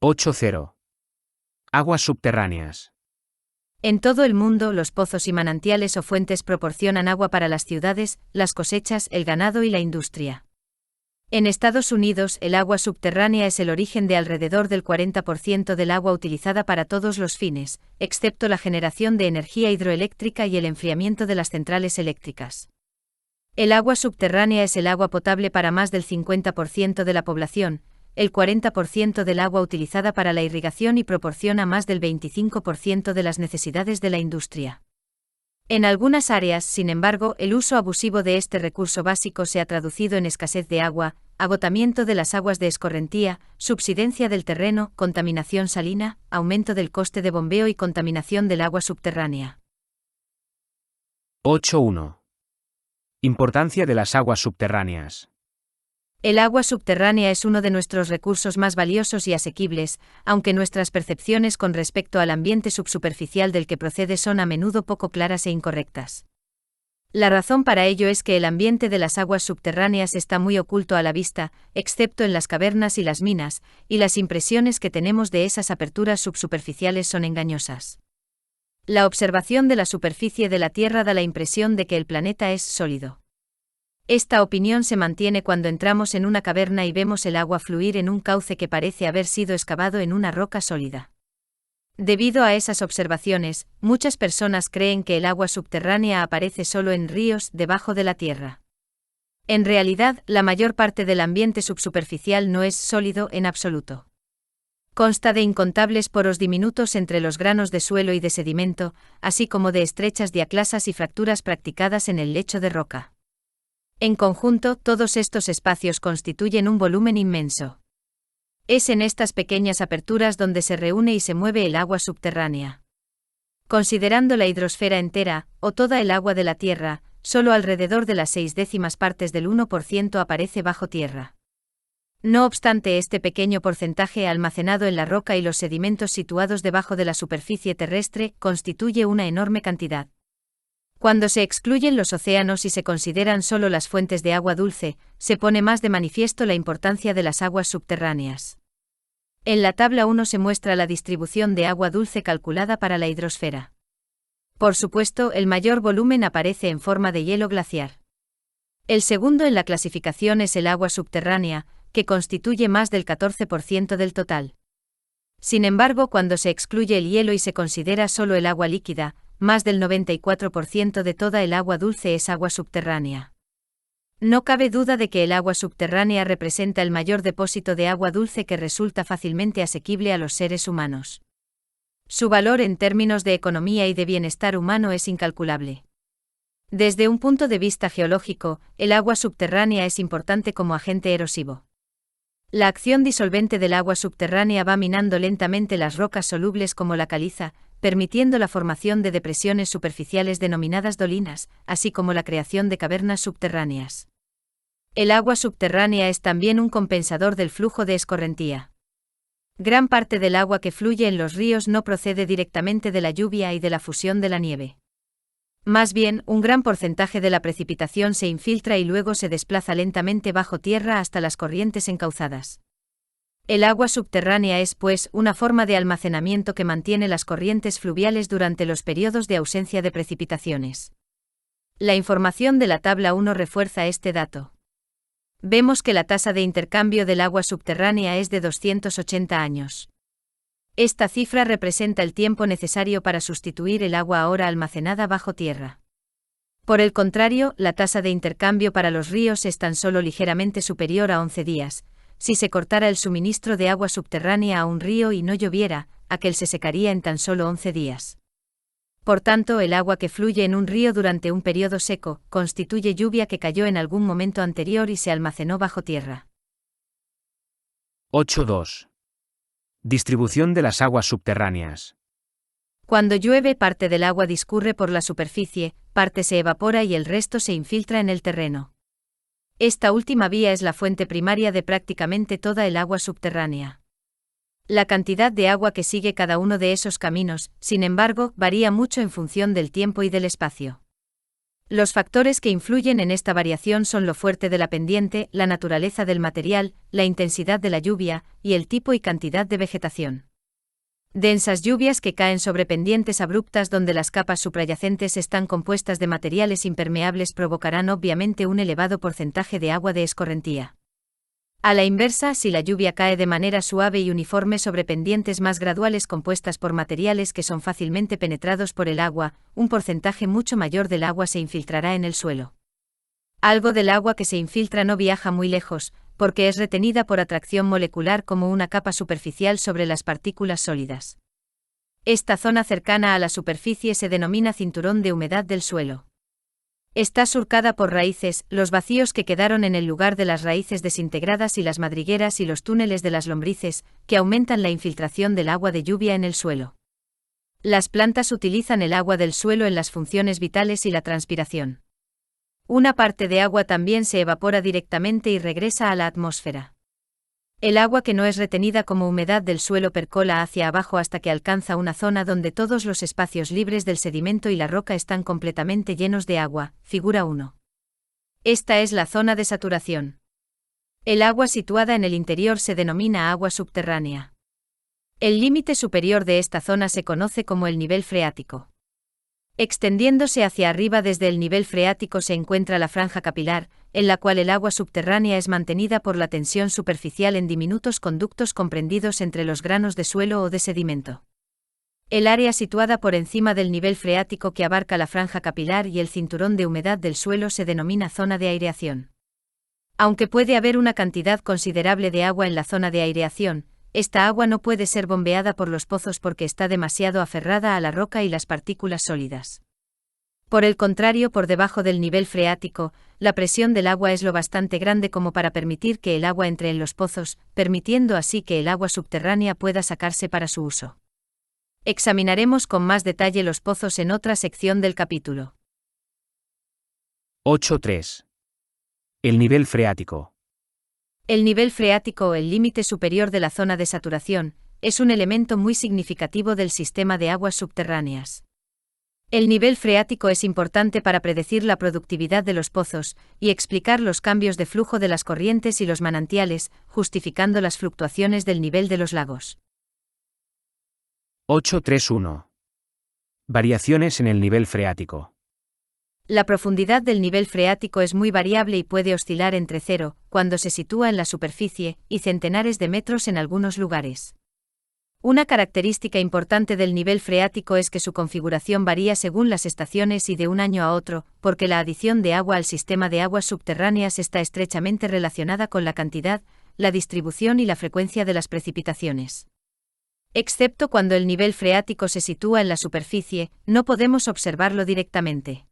8.0. Aguas subterráneas. En todo el mundo, los pozos y manantiales o fuentes proporcionan agua para las ciudades, las cosechas, el ganado y la industria. En Estados Unidos, el agua subterránea es el origen de alrededor del 40% del agua utilizada para todos los fines, excepto la generación de energía hidroeléctrica y el enfriamiento de las centrales eléctricas. El agua subterránea es el agua potable para más del 50% de la población, el 40% del agua utilizada para la irrigación y proporciona más del 25% de las necesidades de la industria. En algunas áreas, sin embargo, el uso abusivo de este recurso básico se ha traducido en escasez de agua, agotamiento de las aguas de escorrentía, subsidencia del terreno, contaminación salina, aumento del coste de bombeo y contaminación del agua subterránea. 8.1. Importancia de las aguas subterráneas. El agua subterránea es uno de nuestros recursos más valiosos y asequibles, aunque nuestras percepciones con respecto al ambiente subsuperficial del que procede son a menudo poco claras e incorrectas. La razón para ello es que el ambiente de las aguas subterráneas está muy oculto a la vista, excepto en las cavernas y las minas, y las impresiones que tenemos de esas aperturas subsuperficiales son engañosas. La observación de la superficie de la Tierra da la impresión de que el planeta es sólido. Esta opinión se mantiene cuando entramos en una caverna y vemos el agua fluir en un cauce que parece haber sido excavado en una roca sólida. Debido a esas observaciones, muchas personas creen que el agua subterránea aparece solo en ríos debajo de la tierra. En realidad, la mayor parte del ambiente subsuperficial no es sólido en absoluto. Consta de incontables poros diminutos entre los granos de suelo y de sedimento, así como de estrechas diaclasas y fracturas practicadas en el lecho de roca. En conjunto, todos estos espacios constituyen un volumen inmenso. Es en estas pequeñas aperturas donde se reúne y se mueve el agua subterránea. Considerando la hidrosfera entera, o toda el agua de la Tierra, solo alrededor de las 0,6 partes del 1% aparece bajo tierra. No obstante, este pequeño porcentaje almacenado en la roca y los sedimentos situados debajo de la superficie terrestre constituye una enorme cantidad. Cuando se excluyen los océanos y se consideran solo las fuentes de agua dulce, se pone más de manifiesto la importancia de las aguas subterráneas. En la tabla 1 se muestra la distribución de agua dulce calculada para la hidrosfera. Por supuesto, el mayor volumen aparece en forma de hielo glaciar. El segundo en la clasificación es el agua subterránea, que constituye más del 14% del total. Sin embargo, cuando se excluye el hielo y se considera solo el agua líquida, más del 94% de toda el agua dulce es agua subterránea. No cabe duda de que el agua subterránea representa el mayor depósito de agua dulce que resulta fácilmente asequible a los seres humanos. Su valor en términos de economía y de bienestar humano es incalculable. Desde un punto de vista geológico, el agua subterránea es importante como agente erosivo. La acción disolvente del agua subterránea va minando lentamente las rocas solubles como la caliza, permitiendo la formación de depresiones superficiales denominadas dolinas, así como la creación de cavernas subterráneas. El agua subterránea es también un compensador del flujo de escorrentía. Gran parte del agua que fluye en los ríos no procede directamente de la lluvia y de la fusión de la nieve. Más bien, un gran porcentaje de la precipitación se infiltra y luego se desplaza lentamente bajo tierra hasta las corrientes encauzadas. El agua subterránea es, pues, una forma de almacenamiento que mantiene las corrientes fluviales durante los periodos de ausencia de precipitaciones. La información de la tabla 1 refuerza este dato. Vemos que la tasa de intercambio del agua subterránea es de 280 años. Esta cifra representa el tiempo necesario para sustituir el agua ahora almacenada bajo tierra. Por el contrario, la tasa de intercambio para los ríos es tan solo ligeramente superior a 11 días. Si se cortara el suministro de agua subterránea a un río y no lloviera, aquel se secaría en tan solo 11 días. Por tanto, el agua que fluye en un río durante un periodo seco constituye lluvia que cayó en algún momento anterior y se almacenó bajo tierra. 8.2. Distribución de las aguas subterráneas. Cuando llueve, parte del agua discurre por la superficie, parte se evapora y el resto se infiltra en el terreno. Esta última vía es la fuente primaria de prácticamente toda el agua subterránea. La cantidad de agua que sigue cada uno de esos caminos, sin embargo, varía mucho en función del tiempo y del espacio. Los factores que influyen en esta variación son lo fuerte de la pendiente, la naturaleza del material, la intensidad de la lluvia, y el tipo y cantidad de vegetación. Densas lluvias que caen sobre pendientes abruptas donde las capas suprayacentes están compuestas de materiales impermeables provocarán obviamente un elevado porcentaje de agua de escorrentía. A la inversa, si la lluvia cae de manera suave y uniforme sobre pendientes más graduales compuestas por materiales que son fácilmente penetrados por el agua, un porcentaje mucho mayor del agua se infiltrará en el suelo. Algo del agua que se infiltra no viaja muy lejos, porque es retenida por atracción molecular como una capa superficial sobre las partículas sólidas. Esta zona cercana a la superficie se denomina cinturón de humedad del suelo. Está surcada por raíces, los vacíos que quedaron en el lugar de las raíces desintegradas y las madrigueras y los túneles de las lombrices, que aumentan la infiltración del agua de lluvia en el suelo. Las plantas utilizan el agua del suelo en las funciones vitales y la transpiración. Una parte de agua también se evapora directamente y regresa a la atmósfera. El agua que no es retenida como humedad del suelo percola hacia abajo hasta que alcanza una zona donde todos los espacios libres del sedimento y la roca están completamente llenos de agua, figura 1. Esta es la zona de saturación. El agua situada en el interior se denomina agua subterránea. El límite superior de esta zona se conoce como el nivel freático. Extendiéndose hacia arriba desde el nivel freático se encuentra la franja capilar, en la cual el agua subterránea es mantenida por la tensión superficial en diminutos conductos comprendidos entre los granos de suelo o de sedimento. El área situada por encima del nivel freático que abarca la franja capilar y el cinturón de humedad del suelo se denomina zona de aireación. Aunque puede haber una cantidad considerable de agua en la zona de aireación, esta agua no puede ser bombeada por los pozos porque está demasiado aferrada a la roca y las partículas sólidas. Por el contrario, por debajo del nivel freático, la presión del agua es lo bastante grande como para permitir que el agua entre en los pozos, permitiendo así que el agua subterránea pueda sacarse para su uso. Examinaremos con más detalle los pozos en otra sección del capítulo. 8.3. El nivel freático. El nivel freático o el límite superior de la zona de saturación es un elemento muy significativo del sistema de aguas subterráneas. El nivel freático es importante para predecir la productividad de los pozos y explicar los cambios de flujo de las corrientes y los manantiales, justificando las fluctuaciones del nivel de los lagos. 8.3.1. Variaciones en el nivel freático. La profundidad del nivel freático es muy variable y puede oscilar entre 0, cuando se sitúa en la superficie, y centenares de metros en algunos lugares. Una característica importante del nivel freático es que su configuración varía según las estaciones y de un año a otro, porque la adición de agua al sistema de aguas subterráneas está estrechamente relacionada con la cantidad, la distribución y la frecuencia de las precipitaciones. Excepto cuando el nivel freático se sitúa en la superficie, no podemos observarlo directamente.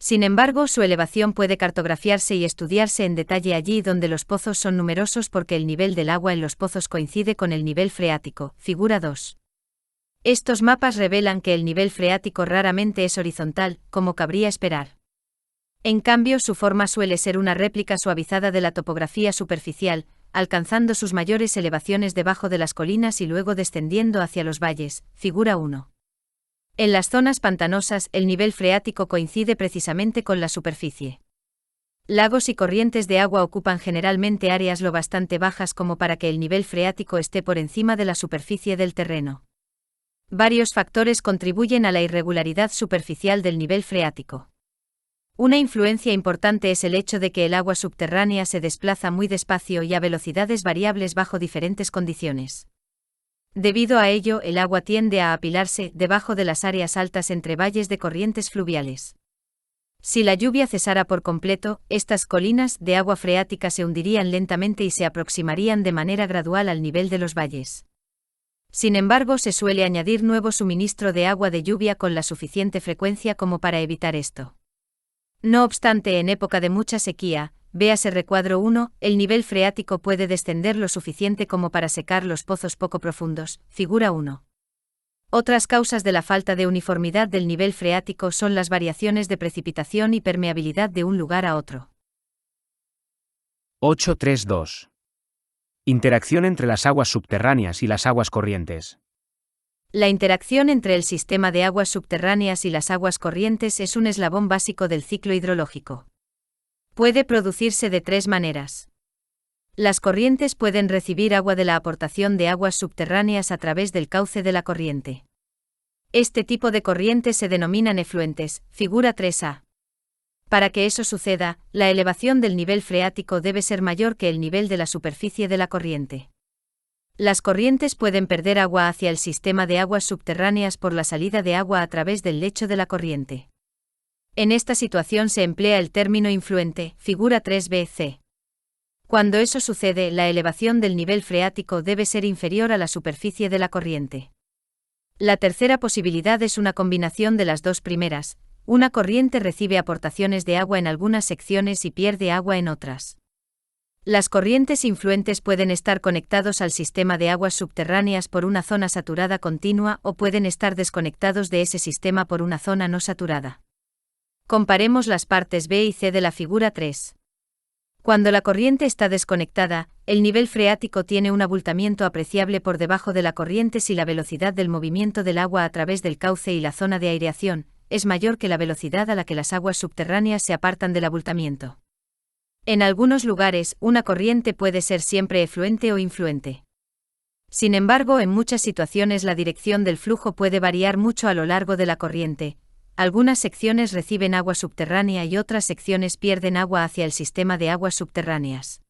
Sin embargo, su elevación puede cartografiarse y estudiarse en detalle allí donde los pozos son numerosos porque el nivel del agua en los pozos coincide con el nivel freático, figura 2. Estos mapas revelan que el nivel freático raramente es horizontal, como cabría esperar. En cambio, su forma suele ser una réplica suavizada de la topografía superficial, alcanzando sus mayores elevaciones debajo de las colinas y luego descendiendo hacia los valles, figura 1. En las zonas pantanosas, el nivel freático coincide precisamente con la superficie. Lagos y corrientes de agua ocupan generalmente áreas lo bastante bajas como para que el nivel freático esté por encima de la superficie del terreno. Varios factores contribuyen a la irregularidad superficial del nivel freático. Una influencia importante es el hecho de que el agua subterránea se desplaza muy despacio y a velocidades variables bajo diferentes condiciones. Debido a ello, el agua tiende a apilarse debajo de las áreas altas entre valles de corrientes fluviales. Si la lluvia cesara por completo, estas colinas de agua freática se hundirían lentamente y se aproximarían de manera gradual al nivel de los valles. Sin embargo, se suele añadir nuevo suministro de agua de lluvia con la suficiente frecuencia como para evitar esto. No obstante, en época de mucha sequía, véase recuadro 1, el nivel freático puede descender lo suficiente como para secar los pozos poco profundos, figura 1. Otras causas de la falta de uniformidad del nivel freático son las variaciones de precipitación y permeabilidad de un lugar a otro. 8.3.2. Interacción entre las aguas subterráneas y las aguas corrientes. La interacción entre el sistema de aguas subterráneas y las aguas corrientes es un eslabón básico del ciclo hidrológico. Puede producirse de tres maneras. Las corrientes pueden recibir agua de la aportación de aguas subterráneas a través del cauce de la corriente. Este tipo de corrientes se denominan efluentes, figura 3a. Para que eso suceda, la elevación del nivel freático debe ser mayor que el nivel de la superficie de la corriente. Las corrientes pueden perder agua hacia el sistema de aguas subterráneas por la salida de agua a través del lecho de la corriente. En esta situación se emplea el término influente, figura 3bc. Cuando eso sucede, la elevación del nivel freático debe ser inferior a la superficie de la corriente. La tercera posibilidad es una combinación de las dos primeras. Una corriente recibe aportaciones de agua en algunas secciones y pierde agua en otras. Las corrientes influentes pueden estar conectados al sistema de aguas subterráneas por una zona saturada continua o pueden estar desconectados de ese sistema por una zona no saturada. Comparemos las partes B y C de la figura 3. Cuando la corriente está desconectada, el nivel freático tiene un abultamiento apreciable por debajo de la corriente si la velocidad del movimiento del agua a través del cauce y la zona de aireación es mayor que la velocidad a la que las aguas subterráneas se apartan del abultamiento. En algunos lugares, una corriente puede ser siempre efluente o influente. Sin embargo, en muchas situaciones la dirección del flujo puede variar mucho a lo largo de la corriente. Algunas secciones reciben agua subterránea y otras secciones pierden agua hacia el sistema de aguas subterráneas.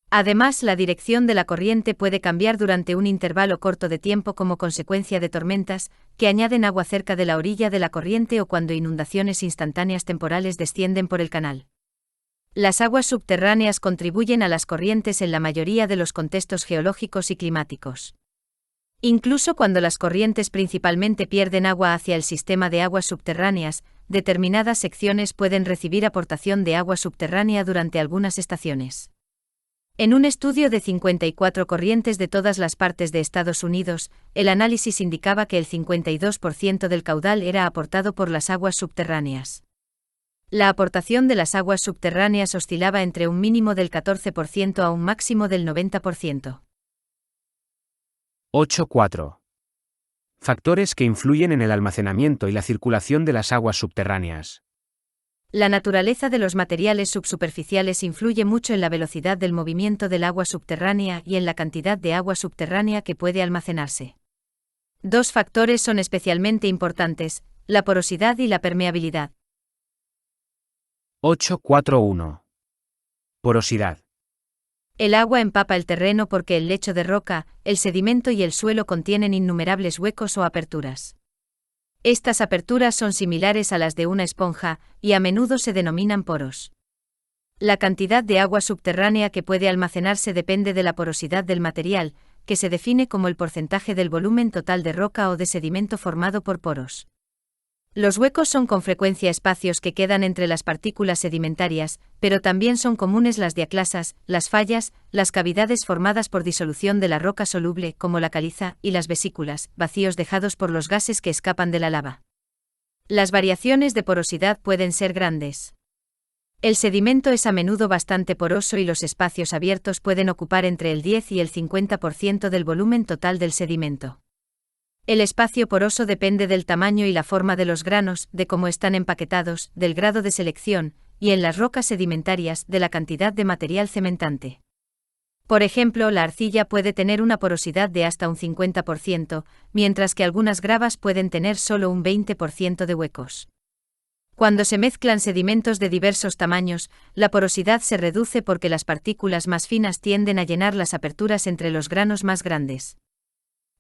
Además, la dirección de la corriente puede cambiar durante un intervalo corto de tiempo como consecuencia de tormentas, que añaden agua cerca de la orilla de la corriente o cuando inundaciones instantáneas temporales descienden por el canal. Las aguas subterráneas contribuyen a las corrientes en la mayoría de los contextos geológicos y climáticos. Incluso cuando las corrientes principalmente pierden agua hacia el sistema de aguas subterráneas, determinadas secciones pueden recibir aportación de agua subterránea durante algunas estaciones. En un estudio de 54 corrientes de todas las partes de Estados Unidos, el análisis indicaba que el 52% del caudal era aportado por las aguas subterráneas. La aportación de las aguas subterráneas oscilaba entre un mínimo del 14% a un máximo del 90%. 8.4. Factores que influyen en el almacenamiento y la circulación de las aguas subterráneas. La naturaleza de los materiales subsuperficiales influye mucho en la velocidad del movimiento del agua subterránea y en la cantidad de agua subterránea que puede almacenarse. Dos factores son especialmente importantes: la porosidad y la permeabilidad. 8.4.1. Porosidad. El agua empapa el terreno porque el lecho de roca, el sedimento y el suelo contienen innumerables huecos o aperturas. Estas aperturas son similares a las de una esponja, y a menudo se denominan poros. La cantidad de agua subterránea que puede almacenarse depende de la porosidad del material, que se define como el porcentaje del volumen total de roca o de sedimento formado por poros. Los huecos son con frecuencia espacios que quedan entre las partículas sedimentarias, pero también son comunes las diaclasas, las fallas, las cavidades formadas por disolución de la roca soluble como la caliza y las vesículas, vacíos dejados por los gases que escapan de la lava. Las variaciones de porosidad pueden ser grandes. El sedimento es a menudo bastante poroso y los espacios abiertos pueden ocupar entre el 10 y el 50% del volumen total del sedimento. El espacio poroso depende del tamaño y la forma de los granos, de cómo están empaquetados, del grado de selección, y en las rocas sedimentarias, de la cantidad de material cementante. Por ejemplo, la arcilla puede tener una porosidad de hasta un 50%, mientras que algunas gravas pueden tener solo un 20% de huecos. Cuando se mezclan sedimentos de diversos tamaños, la porosidad se reduce porque las partículas más finas tienden a llenar las aperturas entre los granos más grandes.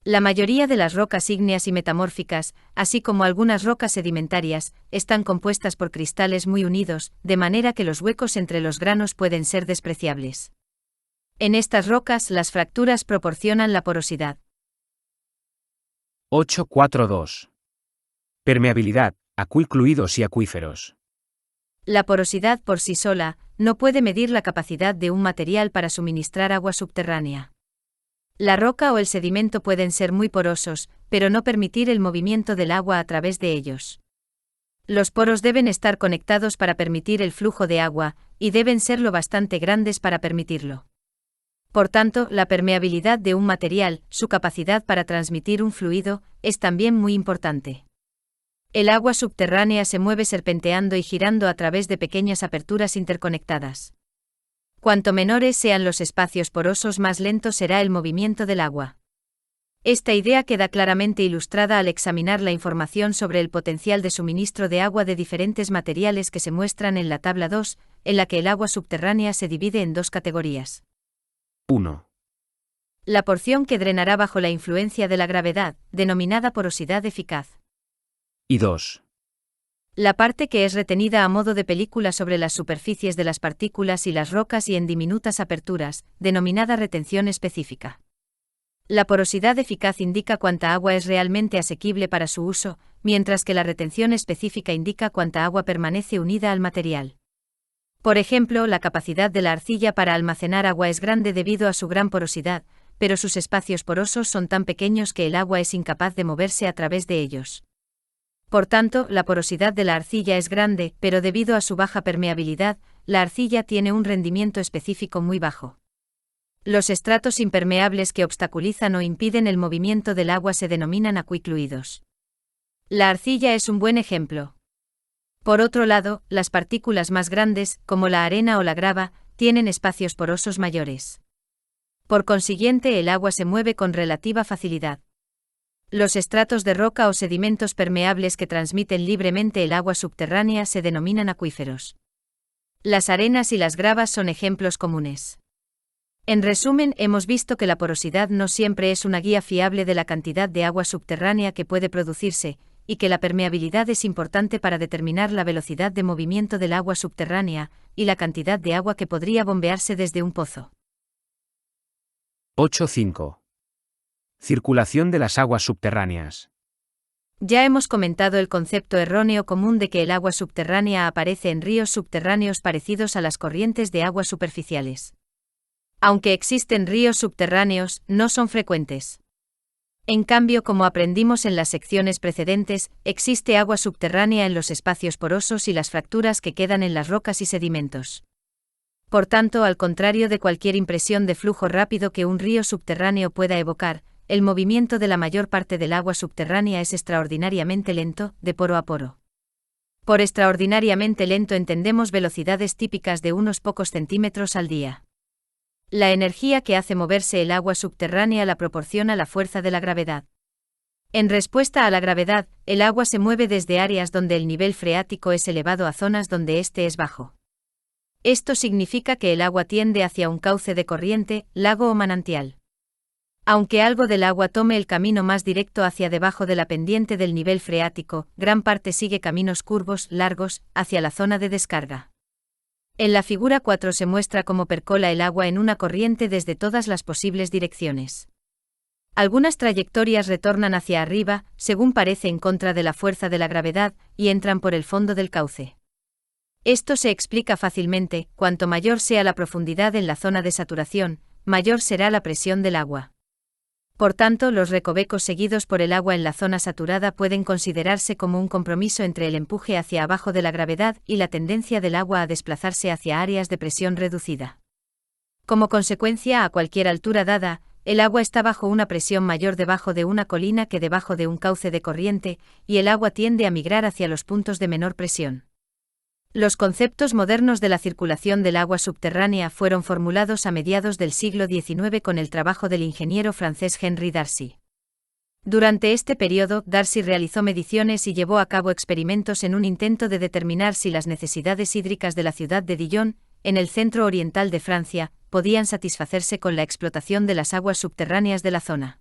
La mayoría de las rocas ígneas y metamórficas, así como algunas rocas sedimentarias, están compuestas por cristales muy unidos, de manera que los huecos entre los granos pueden ser despreciables. En estas rocas, las fracturas proporcionan la porosidad. 8.4.2. Permeabilidad, acuicluidos y acuíferos. La porosidad por sí sola no puede medir la capacidad de un material para suministrar agua subterránea. La roca o el sedimento pueden ser muy porosos, pero no permitir el movimiento del agua a través de ellos. Los poros deben estar conectados para permitir el flujo de agua, y deben ser lo bastante grandes para permitirlo. Por tanto, la permeabilidad de un material, su capacidad para transmitir un fluido, es también muy importante. El agua subterránea se mueve serpenteando y girando a través de pequeñas aperturas interconectadas. Cuanto menores sean los espacios porosos, más lento será el movimiento del agua. Esta idea queda claramente ilustrada al examinar la información sobre el potencial de suministro de agua de diferentes materiales que se muestran en la tabla 2, en la que el agua subterránea se divide en dos categorías. 1. La porción que drenará bajo la influencia de la gravedad, denominada porosidad eficaz. Y 2. La parte que es retenida a modo de película sobre las superficies de las partículas y las rocas y en diminutas aperturas, denominada retención específica. La porosidad eficaz indica cuánta agua es realmente asequible para su uso, mientras que la retención específica indica cuánta agua permanece unida al material. Por ejemplo, la capacidad de la arcilla para almacenar agua es grande debido a su gran porosidad, pero sus espacios porosos son tan pequeños que el agua es incapaz de moverse a través de ellos. Por tanto, la porosidad de la arcilla es grande, pero debido a su baja permeabilidad, la arcilla tiene un rendimiento específico muy bajo. Los estratos impermeables que obstaculizan o impiden el movimiento del agua se denominan acuicluidos. La arcilla es un buen ejemplo. Por otro lado, las partículas más grandes, como la arena o la grava, tienen espacios porosos mayores. Por consiguiente, el agua se mueve con relativa facilidad. Los estratos de roca o sedimentos permeables que transmiten libremente el agua subterránea se denominan acuíferos. Las arenas y las gravas son ejemplos comunes. En resumen, hemos visto que la porosidad no siempre es una guía fiable de la cantidad de agua subterránea que puede producirse, y que la permeabilidad es importante para determinar la velocidad de movimiento del agua subterránea, y la cantidad de agua que podría bombearse desde un pozo. 8.5. Circulación de las aguas subterráneas. Ya hemos comentado el concepto erróneo común de que el agua subterránea aparece en ríos subterráneos parecidos a las corrientes de agua superficiales. Aunque existen ríos subterráneos, no son frecuentes. En cambio, como aprendimos en las secciones precedentes, existe agua subterránea en los espacios porosos y las fracturas que quedan en las rocas y sedimentos. Por tanto, al contrario de cualquier impresión de flujo rápido que un río subterráneo pueda evocar, el movimiento de la mayor parte del agua subterránea es extraordinariamente lento, de poro a poro. Por extraordinariamente lento entendemos velocidades típicas de unos pocos centímetros al día. La energía que hace moverse el agua subterránea la proporciona la fuerza de la gravedad. En respuesta a la gravedad, el agua se mueve desde áreas donde el nivel freático es elevado a zonas donde éste es bajo. Esto significa que el agua tiende hacia un cauce de corriente, lago o manantial. Aunque algo del agua tome el camino más directo hacia debajo de la pendiente del nivel freático, gran parte sigue caminos curvos, largos, hacia la zona de descarga. En la figura 4 se muestra cómo percola el agua en una corriente desde todas las posibles direcciones. Algunas trayectorias retornan hacia arriba, según parece en contra de la fuerza de la gravedad, y entran por el fondo del cauce. Esto se explica fácilmente: cuanto mayor sea la profundidad en la zona de saturación, mayor será la presión del agua. Por tanto, los recovecos seguidos por el agua en la zona saturada pueden considerarse como un compromiso entre el empuje hacia abajo de la gravedad y la tendencia del agua a desplazarse hacia áreas de presión reducida. Como consecuencia, a cualquier altura dada, el agua está bajo una presión mayor debajo de una colina que debajo de un cauce de corriente, y el agua tiende a migrar hacia los puntos de menor presión. Los conceptos modernos de la circulación del agua subterránea fueron formulados a mediados del siglo XIX con el trabajo del ingeniero francés Henry Darcy. Durante este periodo, Darcy realizó mediciones y llevó a cabo experimentos en un intento de determinar si las necesidades hídricas de la ciudad de Dijon, en el centro oriental de Francia, podían satisfacerse con la explotación de las aguas subterráneas de la zona.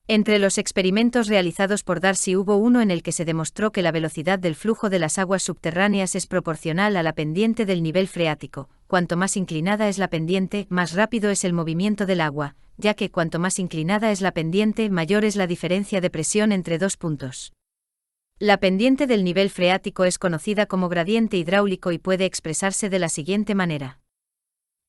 Entre los experimentos realizados por Darcy hubo uno en el que se demostró que la velocidad del flujo de las aguas subterráneas es proporcional a la pendiente del nivel freático. Cuanto más inclinada es la pendiente, más rápido es el movimiento del agua, ya que cuanto más inclinada es la pendiente, mayor es la diferencia de presión entre dos puntos. La pendiente del nivel freático es conocida como gradiente hidráulico y puede expresarse de la siguiente manera.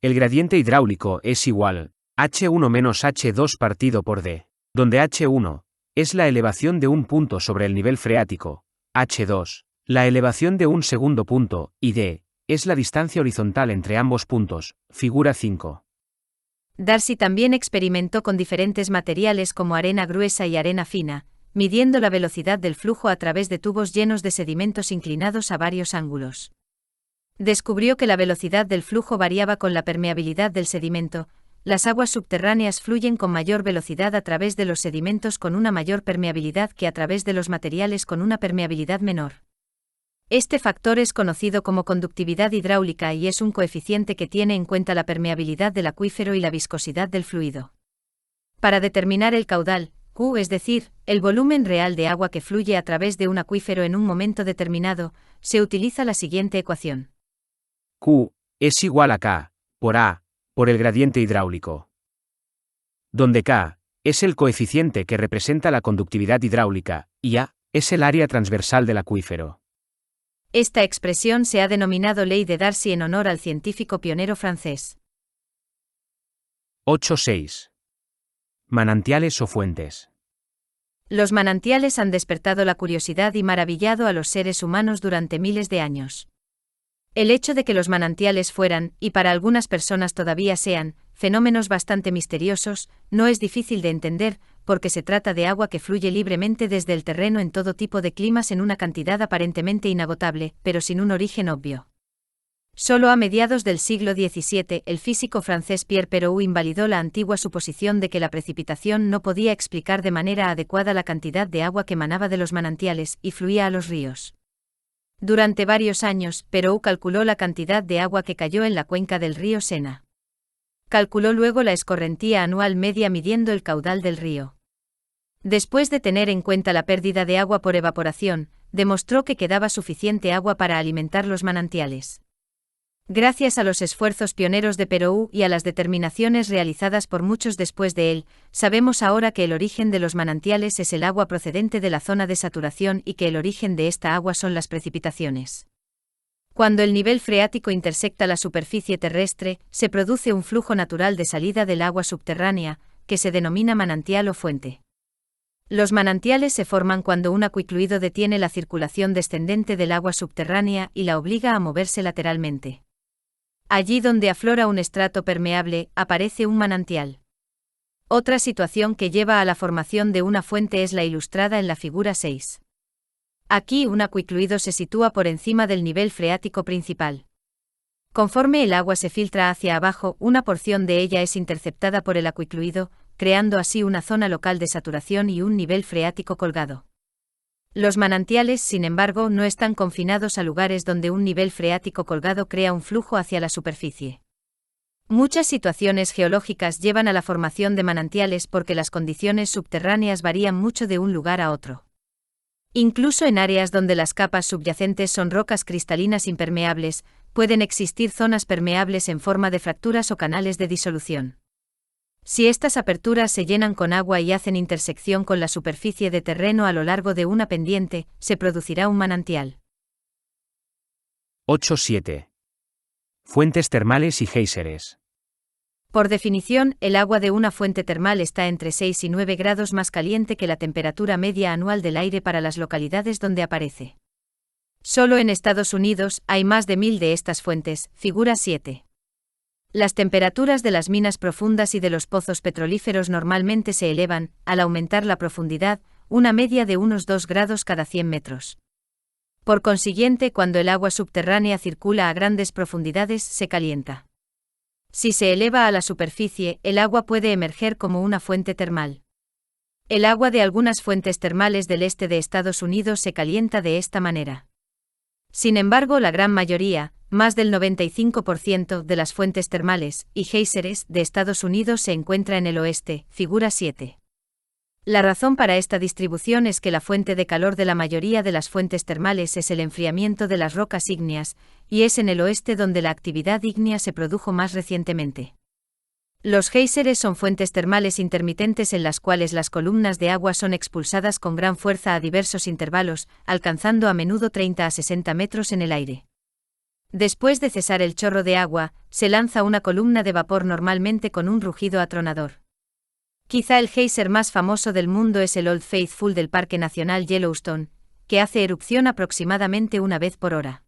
El gradiente hidráulico es igual H1 menos H2 partido por D, donde H1 es la elevación de un punto sobre el nivel freático, H2, la elevación de un segundo punto, y D es la distancia horizontal entre ambos puntos, figura 5. Darcy también experimentó con diferentes materiales como arena gruesa y arena fina, midiendo la velocidad del flujo a través de tubos llenos de sedimentos inclinados a varios ángulos. Descubrió que la velocidad del flujo variaba con la permeabilidad del sedimento. Las aguas subterráneas fluyen con mayor velocidad a través de los sedimentos con una mayor permeabilidad que a través de los materiales con una permeabilidad menor. Este factor es conocido como conductividad hidráulica y es un coeficiente que tiene en cuenta la permeabilidad del acuífero y la viscosidad del fluido. Para determinar el caudal, Q, es decir, el volumen real de agua que fluye a través de un acuífero en un momento determinado, se utiliza la siguiente ecuación. Q es igual a K por A, por el gradiente hidráulico. Donde K es el coeficiente que representa la conductividad hidráulica, y A es el área transversal del acuífero. Esta expresión se ha denominado ley de Darcy en honor al científico pionero francés. 8.6. Manantiales o fuentes. Los manantiales han despertado la curiosidad y maravillado a los seres humanos durante miles de años. El hecho de que los manantiales fueran, y para algunas personas todavía sean, fenómenos bastante misteriosos, no es difícil de entender, porque se trata de agua que fluye libremente desde el terreno en todo tipo de climas en una cantidad aparentemente inagotable, pero sin un origen obvio. Solo a mediados del siglo XVII, el físico francés Pierre Perroux invalidó la antigua suposición de que la precipitación no podía explicar de manera adecuada la cantidad de agua que emanaba de los manantiales y fluía a los ríos. Durante varios años, Perroux calculó la cantidad de agua que cayó en la cuenca del río Sena. Calculó luego la escorrentía anual media midiendo el caudal del río. Después de tener en cuenta la pérdida de agua por evaporación, demostró que quedaba suficiente agua para alimentar los manantiales. Gracias a los esfuerzos pioneros de Perroux y a las determinaciones realizadas por muchos después de él, sabemos ahora que el origen de los manantiales es el agua procedente de la zona de saturación y que el origen de esta agua son las precipitaciones. Cuando el nivel freático intersecta la superficie terrestre, se produce un flujo natural de salida del agua subterránea, que se denomina manantial o fuente. Los manantiales se forman cuando un acuicluido detiene la circulación descendente del agua subterránea y la obliga a moverse lateralmente. Allí donde aflora un estrato permeable, aparece un manantial. Otra situación que lleva a la formación de una fuente es la ilustrada en la figura 6. Aquí un acuicluido se sitúa por encima del nivel freático principal. Conforme el agua se filtra hacia abajo, una porción de ella es interceptada por el acuicluido, creando así una zona local de saturación y un nivel freático colgado. Los manantiales, sin embargo, no están confinados a lugares donde un nivel freático colgado crea un flujo hacia la superficie. Muchas situaciones geológicas llevan a la formación de manantiales porque las condiciones subterráneas varían mucho de un lugar a otro. Incluso en áreas donde las capas subyacentes son rocas cristalinas impermeables, pueden existir zonas permeables en forma de fracturas o canales de disolución. Si estas aperturas se llenan con agua y hacen intersección con la superficie de terreno a lo largo de una pendiente, se producirá un manantial. 8.7. Fuentes termales y géiseres. Por definición, el agua de una fuente termal está entre 6 y 9 grados más caliente que la temperatura media anual del aire para las localidades donde aparece. Solo en Estados Unidos hay más de 1000 de estas fuentes, figura 7. Las temperaturas de las minas profundas y de los pozos petrolíferos normalmente se elevan, al aumentar la profundidad, una media de unos 2 grados cada 100 metros. Por consiguiente, cuando el agua subterránea circula a grandes profundidades, se calienta. Si se eleva a la superficie, el agua puede emerger como una fuente termal. El agua de algunas fuentes termales del este de Estados Unidos se calienta de esta manera. Sin embargo, la gran mayoría, más del 95% de las fuentes termales y géiseres de Estados Unidos se encuentra en el oeste, figura 7. La razón para esta distribución es que la fuente de calor de la mayoría de las fuentes termales es el enfriamiento de las rocas ígneas, y es en el oeste donde la actividad ígnea se produjo más recientemente. Los géiseres son fuentes termales intermitentes en las cuales las columnas de agua son expulsadas con gran fuerza a diversos intervalos, alcanzando a menudo 30 a 60 metros en el aire. Después de cesar el chorro de agua, se lanza una columna de vapor normalmente con un rugido atronador. Quizá el géiser más famoso del mundo es el Old Faithful del Parque Nacional Yellowstone, que hace erupción aproximadamente una vez por hora.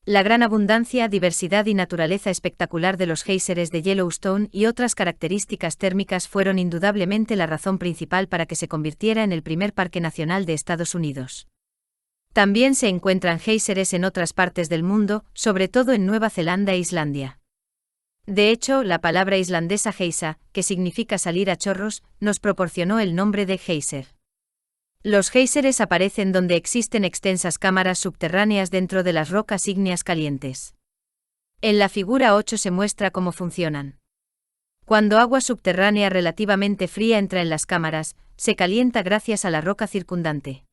La gran abundancia, diversidad y naturaleza espectacular de los géiseres de Yellowstone y otras características térmicas fueron indudablemente la razón principal para que se convirtiera en el primer parque nacional de Estados Unidos. También se encuentran géiseres en otras partes del mundo, sobre todo en Nueva Zelanda e Islandia. De hecho, la palabra islandesa geisa, que significa salir a chorros, nos proporcionó el nombre de géiser. Los géiseres aparecen donde existen extensas cámaras subterráneas dentro de las rocas ígneas calientes. En la figura 8 se muestra cómo funcionan. Cuando agua subterránea relativamente fría entra en las cámaras, se calienta gracias a la roca circundante.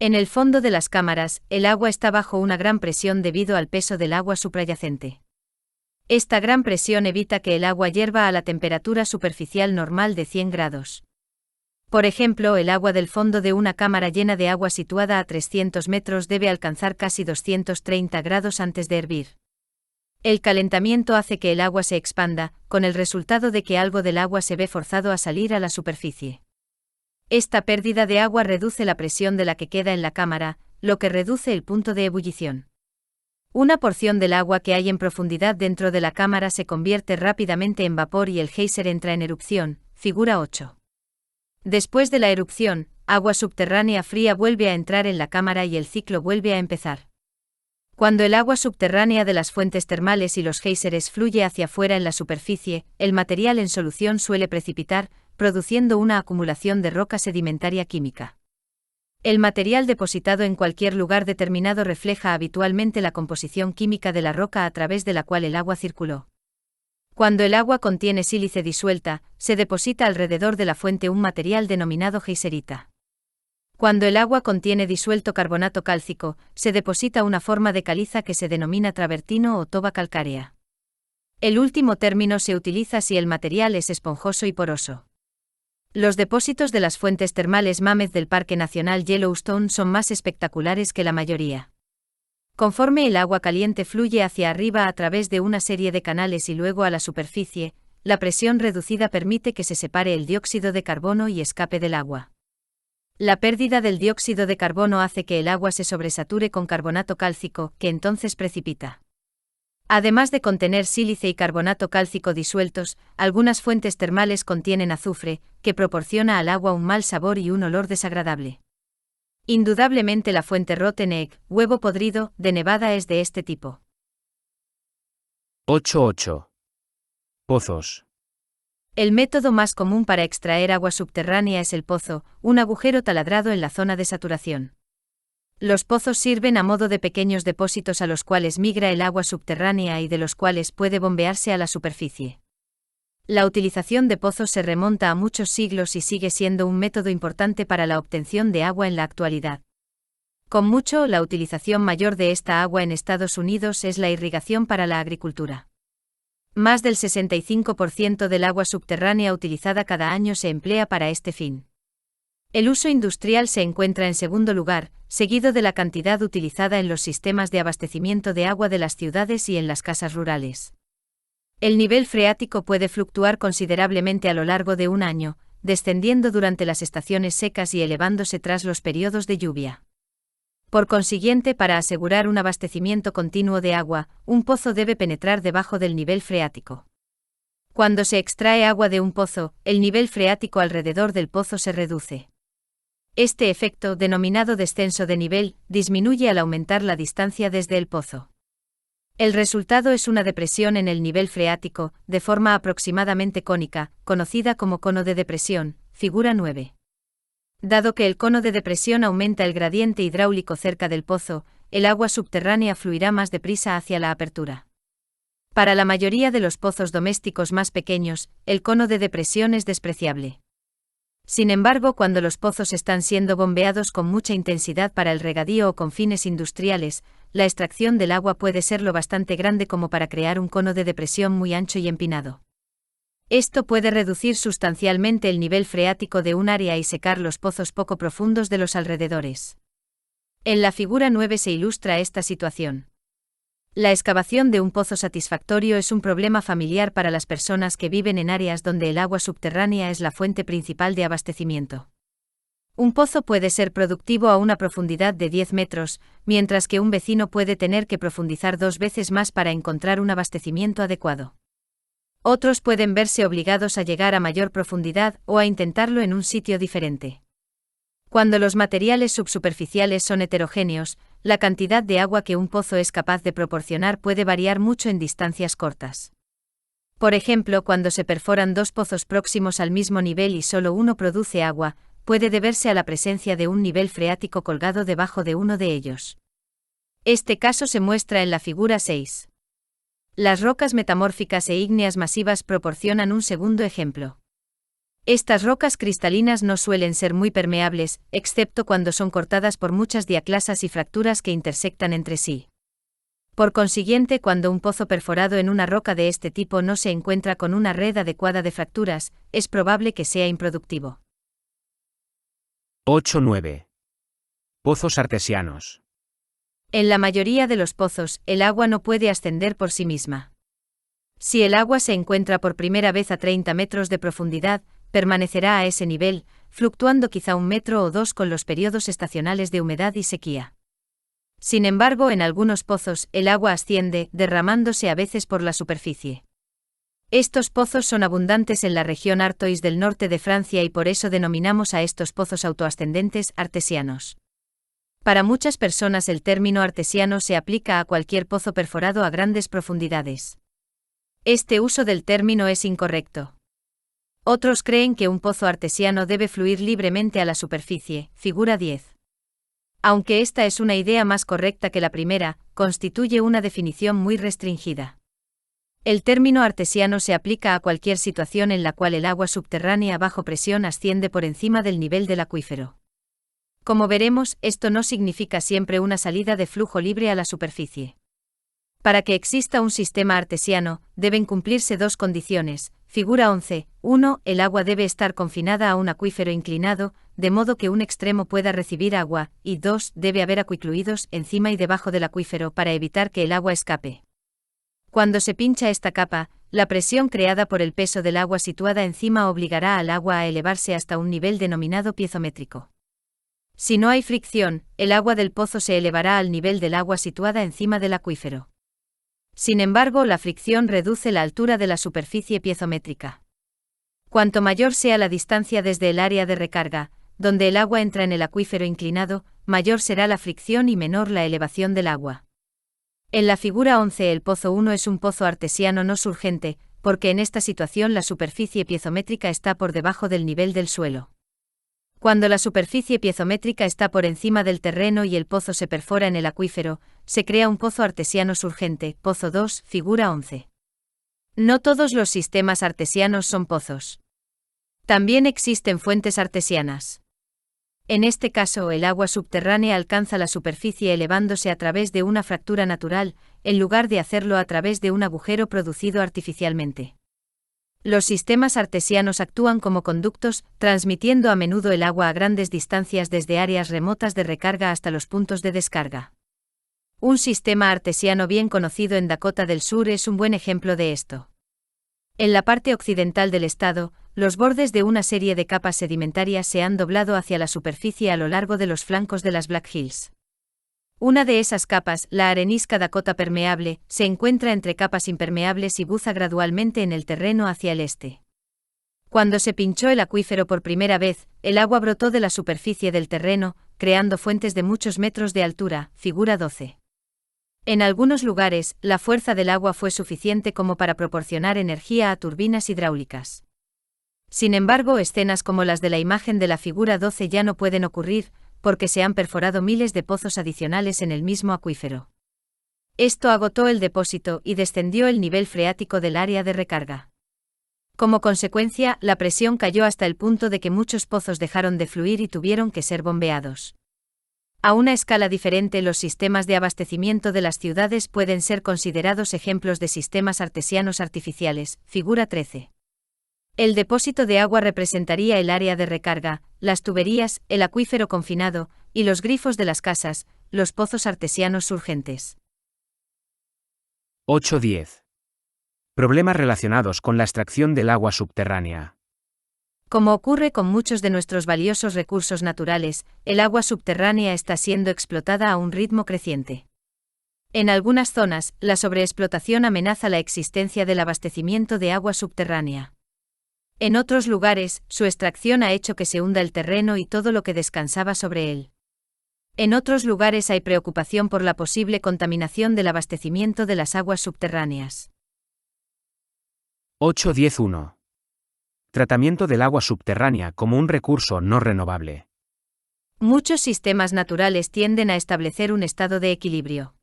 En el fondo de las cámaras, el agua está bajo una gran presión debido al peso del agua suprayacente. Esta gran presión evita que el agua hierva a la temperatura superficial normal de 100 grados. Por ejemplo, el agua del fondo de una cámara llena de agua situada a 300 metros debe alcanzar casi 230 grados antes de hervir. El calentamiento hace que el agua se expanda, con el resultado de que algo del agua se ve forzado a salir a la superficie. Esta pérdida de agua reduce la presión de la que queda en la cámara, lo que reduce el punto de ebullición. Una porción del agua que hay en profundidad dentro de la cámara se convierte rápidamente en vapor y el géiser entra en erupción, figura 8. Después de la erupción, agua subterránea fría vuelve a entrar en la cámara y el ciclo vuelve a empezar. Cuando el agua subterránea de las fuentes termales y los géiseres fluye hacia afuera en la superficie, el material en solución suele precipitar, produciendo una acumulación de roca sedimentaria química. El material depositado en cualquier lugar determinado refleja habitualmente la composición química de la roca a través de la cual el agua circuló. Cuando el agua contiene sílice disuelta, se deposita alrededor de la fuente un material denominado geiserita. Cuando el agua contiene disuelto carbonato cálcico, se deposita una forma de caliza que se denomina travertino o toba calcárea. El último término se utiliza si el material es esponjoso y poroso. Los depósitos de las fuentes termales Mammoth del Parque Nacional Yellowstone son más espectaculares que la mayoría. Conforme el agua caliente fluye hacia arriba a través de una serie de canales y luego a la superficie, la presión reducida permite que se separe el dióxido de carbono y escape del agua. La pérdida del dióxido de carbono hace que el agua se sobresature con carbonato cálcico, que entonces precipita. Además de contener sílice y carbonato cálcico disueltos, algunas fuentes termales contienen azufre, que proporciona al agua un mal sabor y un olor desagradable. Indudablemente la fuente Rotten Egg, huevo podrido, de Nevada es de este tipo. 8.8. Pozos. El método más común para extraer agua subterránea es el pozo, un agujero taladrado en la zona de saturación. Los pozos sirven a modo de pequeños depósitos a los cuales migra el agua subterránea y de los cuales puede bombearse a la superficie. La utilización de pozos se remonta a muchos siglos y sigue siendo un método importante para la obtención de agua en la actualidad. Con mucho, la utilización mayor de esta agua en Estados Unidos es la irrigación para la agricultura. Más del 65% del agua subterránea utilizada cada año se emplea para este fin. El uso industrial se encuentra en segundo lugar, seguido de la cantidad utilizada en los sistemas de abastecimiento de agua de las ciudades y en las casas rurales. El nivel freático puede fluctuar considerablemente a lo largo de un año, descendiendo durante las estaciones secas y elevándose tras los periodos de lluvia. Por consiguiente, para asegurar un abastecimiento continuo de agua, un pozo debe penetrar debajo del nivel freático. Cuando se extrae agua de un pozo, el nivel freático alrededor del pozo se reduce. Este efecto, denominado descenso de nivel, disminuye al aumentar la distancia desde el pozo. El resultado es una depresión en el nivel freático, de forma aproximadamente cónica, conocida como cono de depresión, figura 9. Dado que el cono de depresión aumenta el gradiente hidráulico cerca del pozo, el agua subterránea fluirá más deprisa hacia la apertura. Para la mayoría de los pozos domésticos más pequeños, el cono de depresión es despreciable. Sin embargo, cuando los pozos están siendo bombeados con mucha intensidad para el regadío o con fines industriales, la extracción del agua puede ser lo bastante grande como para crear un cono de depresión muy ancho y empinado. Esto puede reducir sustancialmente el nivel freático de un área y secar los pozos poco profundos de los alrededores. En la figura 9 se ilustra esta situación. La excavación de un pozo satisfactorio es un problema familiar para las personas que viven en áreas donde el agua subterránea es la fuente principal de abastecimiento. Un pozo puede ser productivo a una profundidad de 10 metros, mientras que un vecino puede tener que profundizar 2 veces más para encontrar un abastecimiento adecuado. Otros pueden verse obligados a llegar a mayor profundidad o a intentarlo en un sitio diferente. Cuando los materiales subsuperficiales son heterogéneos, la cantidad de agua que un pozo es capaz de proporcionar puede variar mucho en distancias cortas. Por ejemplo, cuando se perforan 2 pozos próximos al mismo nivel y solo uno produce agua, puede deberse a la presencia de un nivel freático colgado debajo de uno de ellos. Este caso se muestra en la figura 6. Las rocas metamórficas e ígneas masivas proporcionan un segundo ejemplo. Estas rocas cristalinas no suelen ser muy permeables, excepto cuando son cortadas por muchas diaclasas y fracturas que intersectan entre sí. Por consiguiente, cuando un pozo perforado en una roca de este tipo no se encuentra con una red adecuada de fracturas, es probable que sea improductivo. 8-9. Pozos artesianos. En la mayoría de los pozos, el agua no puede ascender por sí misma. Si el agua se encuentra por primera vez a 30 metros de profundidad, permanecerá a ese nivel, fluctuando quizá 1 metro o 2 con los periodos estacionales de humedad y sequía. Sin embargo, en algunos pozos, el agua asciende, derramándose a veces por la superficie. Estos pozos son abundantes en la región Artois del norte de Francia y por eso denominamos a estos pozos autoascendentes artesianos. Para muchas personas el término artesiano se aplica a cualquier pozo perforado a grandes profundidades. Este uso del término es incorrecto. Otros creen que un pozo artesiano debe fluir libremente a la superficie, figura 10. Aunque esta es una idea más correcta que la primera, constituye una definición muy restringida. El término artesiano se aplica a cualquier situación en la cual el agua subterránea bajo presión asciende por encima del nivel del acuífero. Como veremos, esto no significa siempre una salida de flujo libre a la superficie. Para que exista un sistema artesiano, deben cumplirse 2 condiciones. Figura 11. 1. El agua debe estar confinada a un acuífero inclinado, de modo que un extremo pueda recibir agua, y 2. Debe haber acuicluidos encima y debajo del acuífero para evitar que el agua escape. Cuando se pincha esta capa, la presión creada por el peso del agua situada encima obligará al agua a elevarse hasta un nivel denominado piezométrico. Si no hay fricción, el agua del pozo se elevará al nivel del agua situada encima del acuífero. Sin embargo, la fricción reduce la altura de la superficie piezométrica. Cuanto mayor sea la distancia desde el área de recarga, donde el agua entra en el acuífero inclinado, mayor será la fricción y menor la elevación del agua. En la figura 11 el pozo 1 es un pozo artesiano no surgente, porque en esta situación la superficie piezométrica está por debajo del nivel del suelo. Cuando la superficie piezométrica está por encima del terreno y el pozo se perfora en el acuífero, se crea un pozo artesiano surgente, pozo 2, figura 11. No todos los sistemas artesianos son pozos. También existen fuentes artesianas. En este caso, el agua subterránea alcanza la superficie elevándose a través de una fractura natural, en lugar de hacerlo a través de un agujero producido artificialmente. Los sistemas artesianos actúan como conductos, transmitiendo a menudo el agua a grandes distancias desde áreas remotas de recarga hasta los puntos de descarga. Un sistema artesiano bien conocido en Dakota del Sur es un buen ejemplo de esto. En la parte occidental del estado, los bordes de una serie de capas sedimentarias se han doblado hacia la superficie a lo largo de los flancos de las Black Hills. Una de esas capas, la arenisca Dakota permeable, se encuentra entre capas impermeables y buza gradualmente en el terreno hacia el este. Cuando se pinchó el acuífero por primera vez, el agua brotó de la superficie del terreno, creando fuentes de muchos metros de altura, figura 12. En algunos lugares, la fuerza del agua fue suficiente como para proporcionar energía a turbinas hidráulicas. Sin embargo, escenas como las de la imagen de la figura 12 ya no pueden ocurrir, porque se han perforado miles de pozos adicionales en el mismo acuífero. Esto agotó el depósito y descendió el nivel freático del área de recarga. Como consecuencia, la presión cayó hasta el punto de que muchos pozos dejaron de fluir y tuvieron que ser bombeados. A una escala diferente, los sistemas de abastecimiento de las ciudades pueden ser considerados ejemplos de sistemas artesianos artificiales, figura 13. El depósito de agua representaría el área de recarga, las tuberías, el acuífero confinado, y los grifos de las casas, los pozos artesianos surgentes. 8-10. Problemas relacionados con la extracción del agua subterránea. Como ocurre con muchos de nuestros valiosos recursos naturales, el agua subterránea está siendo explotada a un ritmo creciente. En algunas zonas, la sobreexplotación amenaza la existencia del abastecimiento de agua subterránea. En otros lugares, su extracción ha hecho que se hunda el terreno y todo lo que descansaba sobre él. En otros lugares hay preocupación por la posible contaminación del abastecimiento de las aguas subterráneas. 8.10.1. Tratamiento del agua subterránea como un recurso no renovable. Muchos sistemas naturales tienden a establecer un estado de equilibrio.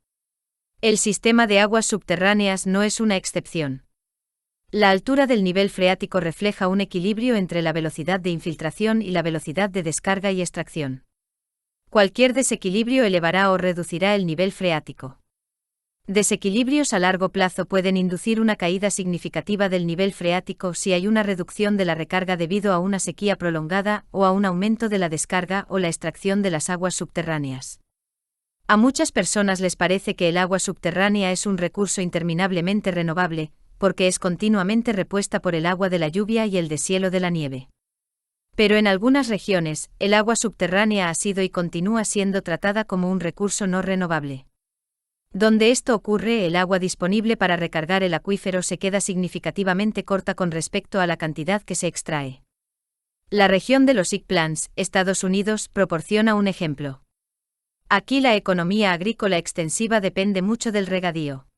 El sistema de aguas subterráneas no es una excepción. La altura del nivel freático refleja un equilibrio entre la velocidad de infiltración y la velocidad de descarga y extracción. Cualquier desequilibrio elevará o reducirá el nivel freático. Desequilibrios a largo plazo pueden inducir una caída significativa del nivel freático si hay una reducción de la recarga debido a una sequía prolongada o a un aumento de la descarga o la extracción de las aguas subterráneas. A muchas personas les parece que el agua subterránea es un recurso interminablemente renovable, porque es continuamente repuesta por el agua de la lluvia y el deshielo de la nieve. Pero en algunas regiones, el agua subterránea ha sido y continúa siendo tratada como un recurso no renovable. Donde esto ocurre, el agua disponible para recargar el acuífero se queda significativamente corta con respecto a la cantidad que se extrae. La región de los High Plains, Estados Unidos, proporciona un ejemplo. Aquí la economía agrícola extensiva depende mucho del regadío.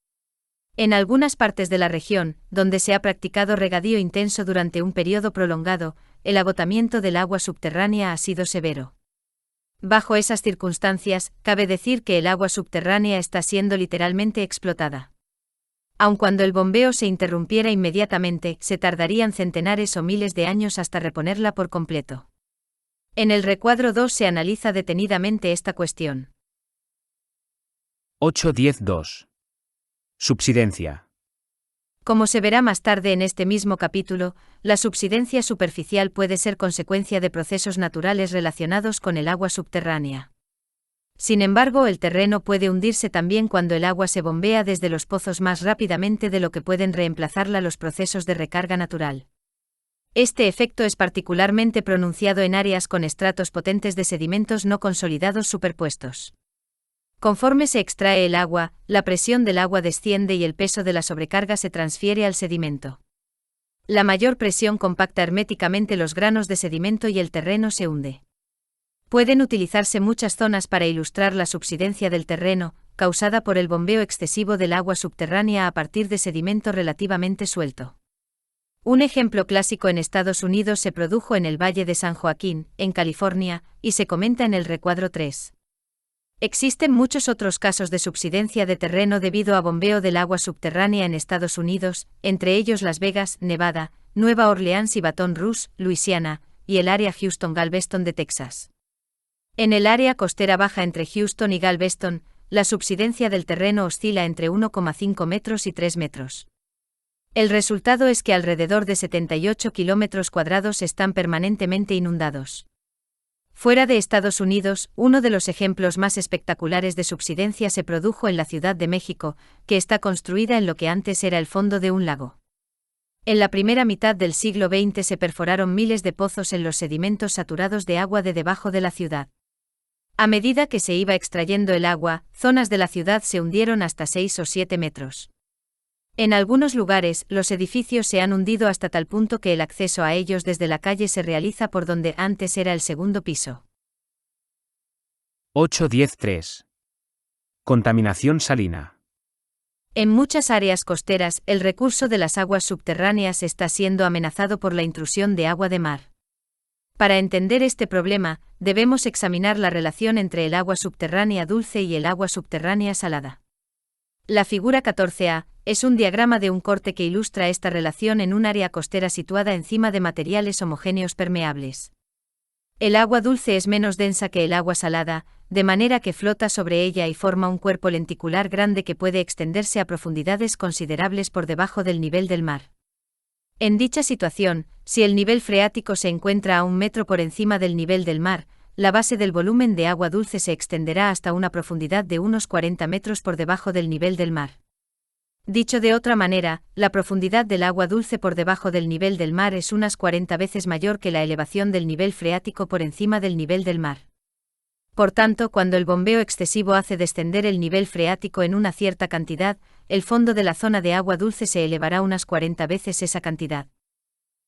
En algunas partes de la región, donde se ha practicado regadío intenso durante un periodo prolongado, el agotamiento del agua subterránea ha sido severo. Bajo esas circunstancias, cabe decir que el agua subterránea está siendo literalmente explotada. Aun cuando el bombeo se interrumpiera inmediatamente, se tardarían centenares o miles de años hasta reponerla por completo. En el recuadro 2 se analiza detenidamente esta cuestión. 8.10.2. Subsidencia. Como se verá más tarde en este mismo capítulo, la subsidencia superficial puede ser consecuencia de procesos naturales relacionados con el agua subterránea. Sin embargo, el terreno puede hundirse también cuando el agua se bombea desde los pozos más rápidamente de lo que pueden reemplazarla los procesos de recarga natural. Este efecto es particularmente pronunciado en áreas con estratos potentes de sedimentos no consolidados superpuestos. Conforme se extrae el agua, la presión del agua desciende y el peso de la sobrecarga se transfiere al sedimento. La mayor presión compacta herméticamente los granos de sedimento y el terreno se hunde. Pueden utilizarse muchas zonas para ilustrar la subsidencia del terreno, causada por el bombeo excesivo del agua subterránea a partir de sedimento relativamente suelto. Un ejemplo clásico en Estados Unidos se produjo en el Valle de San Joaquín, en California, y se comenta en el recuadro 3. Existen muchos otros casos de subsidencia de terreno debido a bombeo del agua subterránea en Estados Unidos, entre ellos Las Vegas, Nevada, Nueva Orleans y Baton Rouge, Luisiana, y el área Houston-Galveston de Texas. En el área costera baja entre Houston y Galveston, la subsidencia del terreno oscila entre 1,5 metros y 3 metros. El resultado es que alrededor de 78 kilómetros cuadrados están permanentemente inundados. Fuera de Estados Unidos, uno de los ejemplos más espectaculares de subsidencia se produjo en la Ciudad de México, que está construida en lo que antes era el fondo de un lago. En la primera mitad del siglo XX se perforaron miles de pozos en los sedimentos saturados de agua de debajo de la ciudad. A medida que se iba extrayendo el agua, zonas de la ciudad se hundieron hasta 6 o 7 metros. En algunos lugares, los edificios se han hundido hasta tal punto que el acceso a ellos desde la calle se realiza por donde antes era el segundo piso. 8.10.3. Contaminación salina. En muchas áreas costeras, el recurso de las aguas subterráneas está siendo amenazado por la intrusión de agua de mar. Para entender este problema, debemos examinar la relación entre el agua subterránea dulce y el agua subterránea salada. La figura 14a es un diagrama de un corte que ilustra esta relación en un área costera situada encima de materiales homogéneos permeables. El agua dulce es menos densa que el agua salada, de manera que flota sobre ella y forma un cuerpo lenticular grande que puede extenderse a profundidades considerables por debajo del nivel del mar. En dicha situación, si el nivel freático se encuentra a 1 metro por encima del nivel del mar, la base del volumen de agua dulce se extenderá hasta una profundidad de unos 40 metros por debajo del nivel del mar. Dicho de otra manera, la profundidad del agua dulce por debajo del nivel del mar es unas 40 veces mayor que la elevación del nivel freático por encima del nivel del mar. Por tanto, cuando el bombeo excesivo hace descender el nivel freático en una cierta cantidad, el fondo de la zona de agua dulce se elevará unas 40 veces esa cantidad.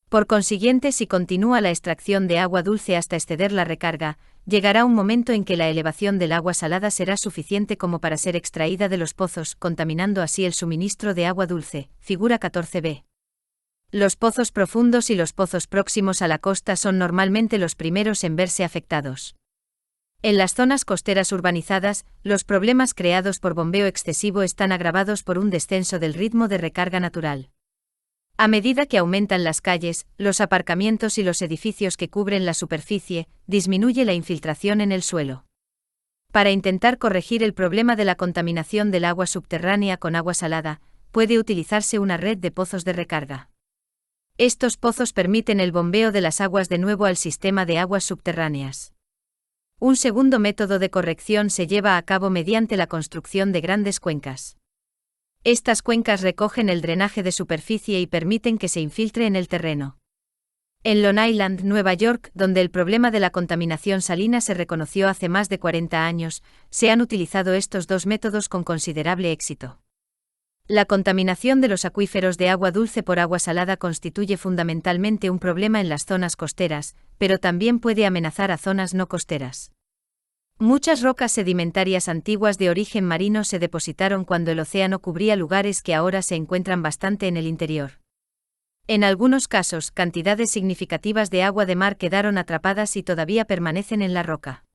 Por consiguiente, si continúa la extracción de agua dulce hasta exceder la recarga, llegará un momento en que la elevación del agua salada será suficiente como para ser extraída de los pozos, contaminando así el suministro de agua dulce. Figura 14b. Los pozos profundos y los pozos próximos a la costa son normalmente los primeros en verse afectados. En las zonas costeras urbanizadas, los problemas creados por bombeo excesivo están agravados por un descenso del ritmo de recarga natural. A medida que aumentan las calles, los aparcamientos y los edificios que cubren la superficie, disminuye la infiltración en el suelo. Para intentar corregir el problema de la contaminación del agua subterránea con agua salada, puede utilizarse una red de pozos de recarga. Estos pozos permiten el bombeo de las aguas de nuevo al sistema de aguas subterráneas. Un segundo método de corrección se lleva a cabo mediante la construcción de grandes cuencas. Estas cuencas recogen el drenaje de superficie y permiten que se infiltre en el terreno. En Long Island, Nueva York, donde el problema de la contaminación salina se reconoció hace más de 40 años, se han utilizado estos dos métodos con considerable éxito. La contaminación de los acuíferos de agua dulce por agua salada constituye fundamentalmente un problema en las zonas costeras, pero también puede amenazar a zonas no costeras. Muchas rocas sedimentarias antiguas de origen marino se depositaron cuando el océano cubría lugares que ahora se encuentran bastante en el interior. En algunos casos, cantidades significativas de agua de mar quedaron atrapadas y todavía permanecen en la roca.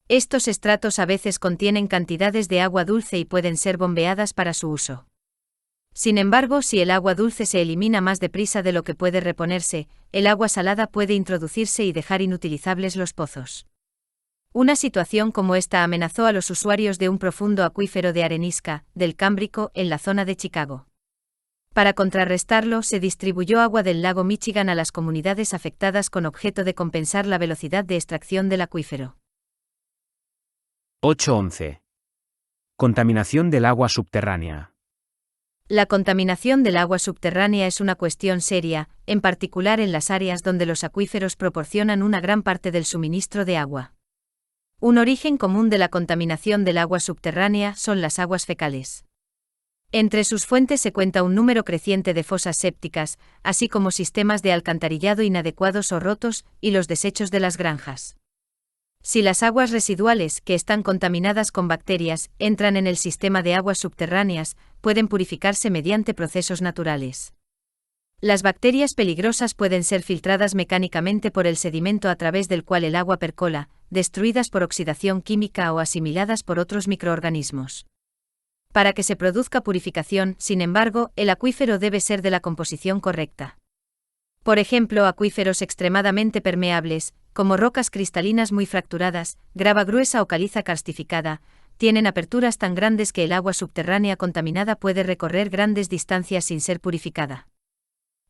Estos estratos a veces contienen cantidades de agua dulce y pueden ser bombeadas para su uso. Sin embargo, si el agua dulce se elimina más deprisa de lo que puede reponerse, el agua salada puede introducirse y dejar inutilizables los pozos. Una situación como esta amenazó a los usuarios de un profundo acuífero de arenisca, del Cámbrico, en la zona de Chicago. Para contrarrestarlo, se distribuyó agua del lago Michigan a las comunidades afectadas con objeto de compensar la velocidad de extracción del acuífero. 8.11. Contaminación del agua subterránea. La contaminación del agua subterránea es una cuestión seria, en particular en las áreas donde los acuíferos proporcionan una gran parte del suministro de agua. Un origen común de la contaminación del agua subterránea son las aguas fecales. Entre sus fuentes se cuenta un número creciente de fosas sépticas, así como sistemas de alcantarillado inadecuados o rotos, y los desechos de las granjas. Si las aguas residuales, que están contaminadas con bacterias, entran en el sistema de aguas subterráneas, pueden purificarse mediante procesos naturales. Las bacterias peligrosas pueden ser filtradas mecánicamente por el sedimento a través del cual el agua percola, destruidas por oxidación química o asimiladas por otros microorganismos. Para que se produzca purificación, sin embargo, el acuífero debe ser de la composición correcta. Por ejemplo, acuíferos extremadamente permeables, como rocas cristalinas muy fracturadas, grava gruesa o caliza karstificada, tienen aperturas tan grandes que el agua subterránea contaminada puede recorrer grandes distancias sin ser purificada.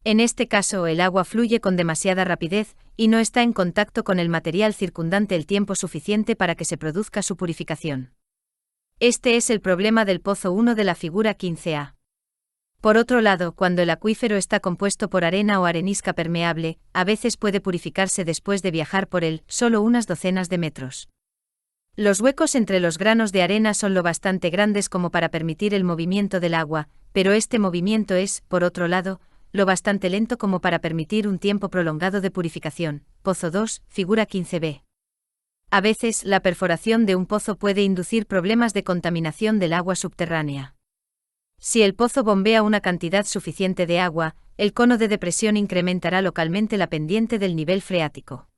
En este caso, el agua fluye con demasiada rapidez y no está en contacto con el material circundante el tiempo suficiente para que se produzca su purificación. Este es el problema del pozo 1 de la figura 15a. Por otro lado, cuando el acuífero está compuesto por arena o arenisca permeable, a veces puede purificarse después de viajar por él solo unas docenas de metros. Los huecos entre los granos de arena son lo bastante grandes como para permitir el movimiento del agua, pero este movimiento es, por otro lado, lo bastante lento como para permitir un tiempo prolongado de purificación. Pozo 2, figura 15b. A veces, la perforación de un pozo puede inducir problemas de contaminación del agua subterránea. Si el pozo bombea una cantidad suficiente de agua, el cono de depresión incrementará localmente la pendiente del nivel freático.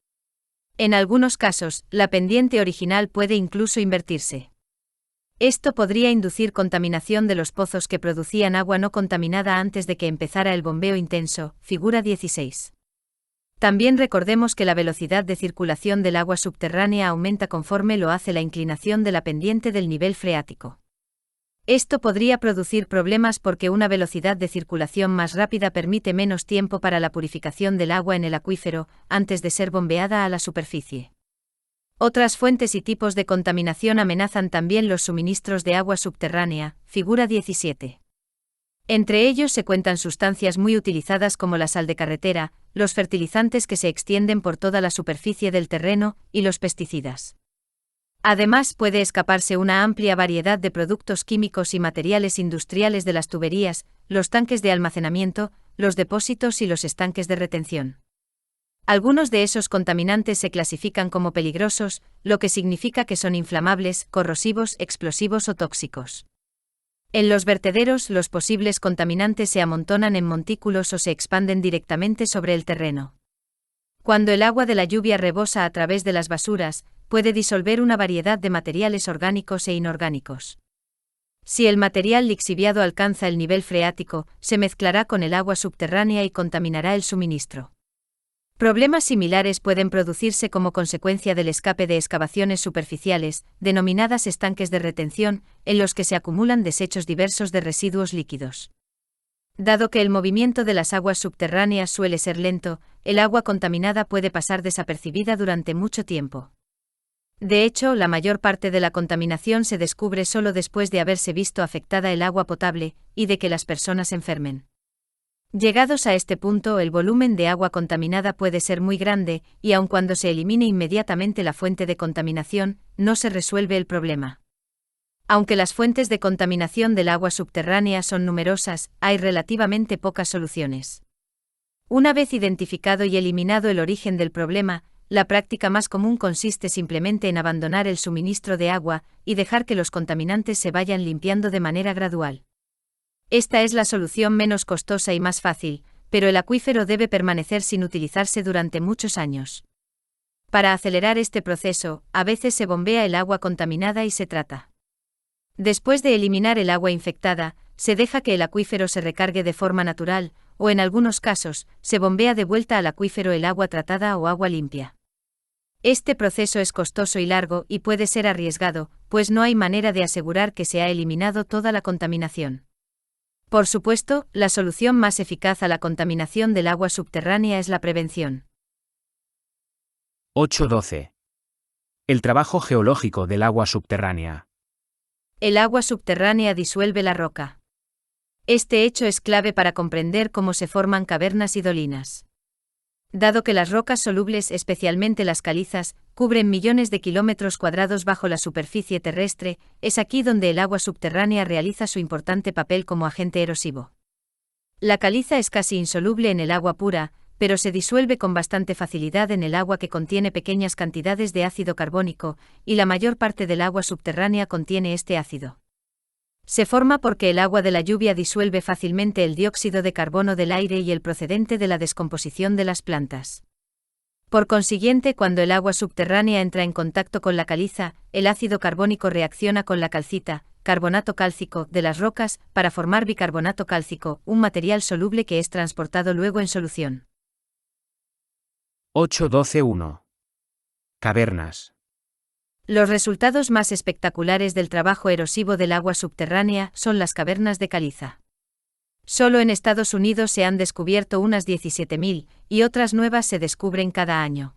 En algunos casos, la pendiente original puede incluso invertirse. Esto podría inducir contaminación de los pozos que producían agua no contaminada antes de que empezara el bombeo intenso, figura 16. También recordemos que la velocidad de circulación del agua subterránea aumenta conforme lo hace la inclinación de la pendiente del nivel freático. Esto podría producir problemas porque una velocidad de circulación más rápida permite menos tiempo para la purificación del agua en el acuífero, antes de ser bombeada a la superficie. Otras fuentes y tipos de contaminación amenazan también los suministros de agua subterránea, figura 17. Entre ellos se cuentan sustancias muy utilizadas como la sal de carretera, los fertilizantes que se extienden por toda la superficie del terreno, y los pesticidas. Además, puede escaparse una amplia variedad de productos químicos y materiales industriales de las tuberías, los tanques de almacenamiento, los depósitos y los estanques de retención. Algunos de esos contaminantes se clasifican como peligrosos, lo que significa que son inflamables, corrosivos, explosivos o tóxicos. En los vertederos, los posibles contaminantes se amontonan en montículos o se expanden directamente sobre el terreno. Cuando el agua de la lluvia rebosa a través de las basuras, puede disolver una variedad de materiales orgánicos e inorgánicos. Si el material lixiviado alcanza el nivel freático, se mezclará con el agua subterránea y contaminará el suministro. Problemas similares pueden producirse como consecuencia del escape de excavaciones superficiales, denominadas estanques de retención, en los que se acumulan desechos diversos de residuos líquidos. Dado que el movimiento de las aguas subterráneas suele ser lento, el agua contaminada puede pasar desapercibida durante mucho tiempo. De hecho, la mayor parte de la contaminación se descubre solo después de haberse visto afectada el agua potable, y de que las personas enfermen. Llegados a este punto, el volumen de agua contaminada puede ser muy grande, y aun cuando se elimine inmediatamente la fuente de contaminación, no se resuelve el problema. Aunque las fuentes de contaminación del agua subterránea son numerosas, hay relativamente pocas soluciones. Una vez identificado y eliminado el origen del problema, la práctica más común consiste simplemente en abandonar el suministro de agua y dejar que los contaminantes se vayan limpiando de manera gradual. Esta es la solución menos costosa y más fácil, pero el acuífero debe permanecer sin utilizarse durante muchos años. Para acelerar este proceso, a veces se bombea el agua contaminada y se trata. Después de eliminar el agua infectada, se deja que el acuífero se recargue de forma natural, o en algunos casos, se bombea de vuelta al acuífero el agua tratada o agua limpia. Este proceso es costoso y largo y puede ser arriesgado, pues no hay manera de asegurar que se ha eliminado toda la contaminación. Por supuesto, la solución más eficaz a la contaminación del agua subterránea es la prevención. 8.12. El trabajo geológico del agua subterránea. El agua subterránea disuelve la roca. Este hecho es clave para comprender cómo se forman cavernas y dolinas. Dado que las rocas solubles, especialmente las calizas, cubren millones de kilómetros cuadrados bajo la superficie terrestre, es aquí donde el agua subterránea realiza su importante papel como agente erosivo. La caliza es casi insoluble en el agua pura, pero se disuelve con bastante facilidad en el agua que contiene pequeñas cantidades de ácido carbónico, y la mayor parte del agua subterránea contiene este ácido. Se forma porque el agua de la lluvia disuelve fácilmente el dióxido de carbono del aire y el procedente de la descomposición de las plantas. Por consiguiente, cuando el agua subterránea entra en contacto con la caliza, el ácido carbónico reacciona con la calcita, carbonato cálcico, de las rocas, para formar bicarbonato cálcico, un material soluble que es transportado luego en solución. 8.12.1. Cavernas. Los resultados más espectaculares del trabajo erosivo del agua subterránea son las cavernas de caliza. Solo en Estados Unidos se han descubierto unas 17.000, y otras nuevas se descubren cada año.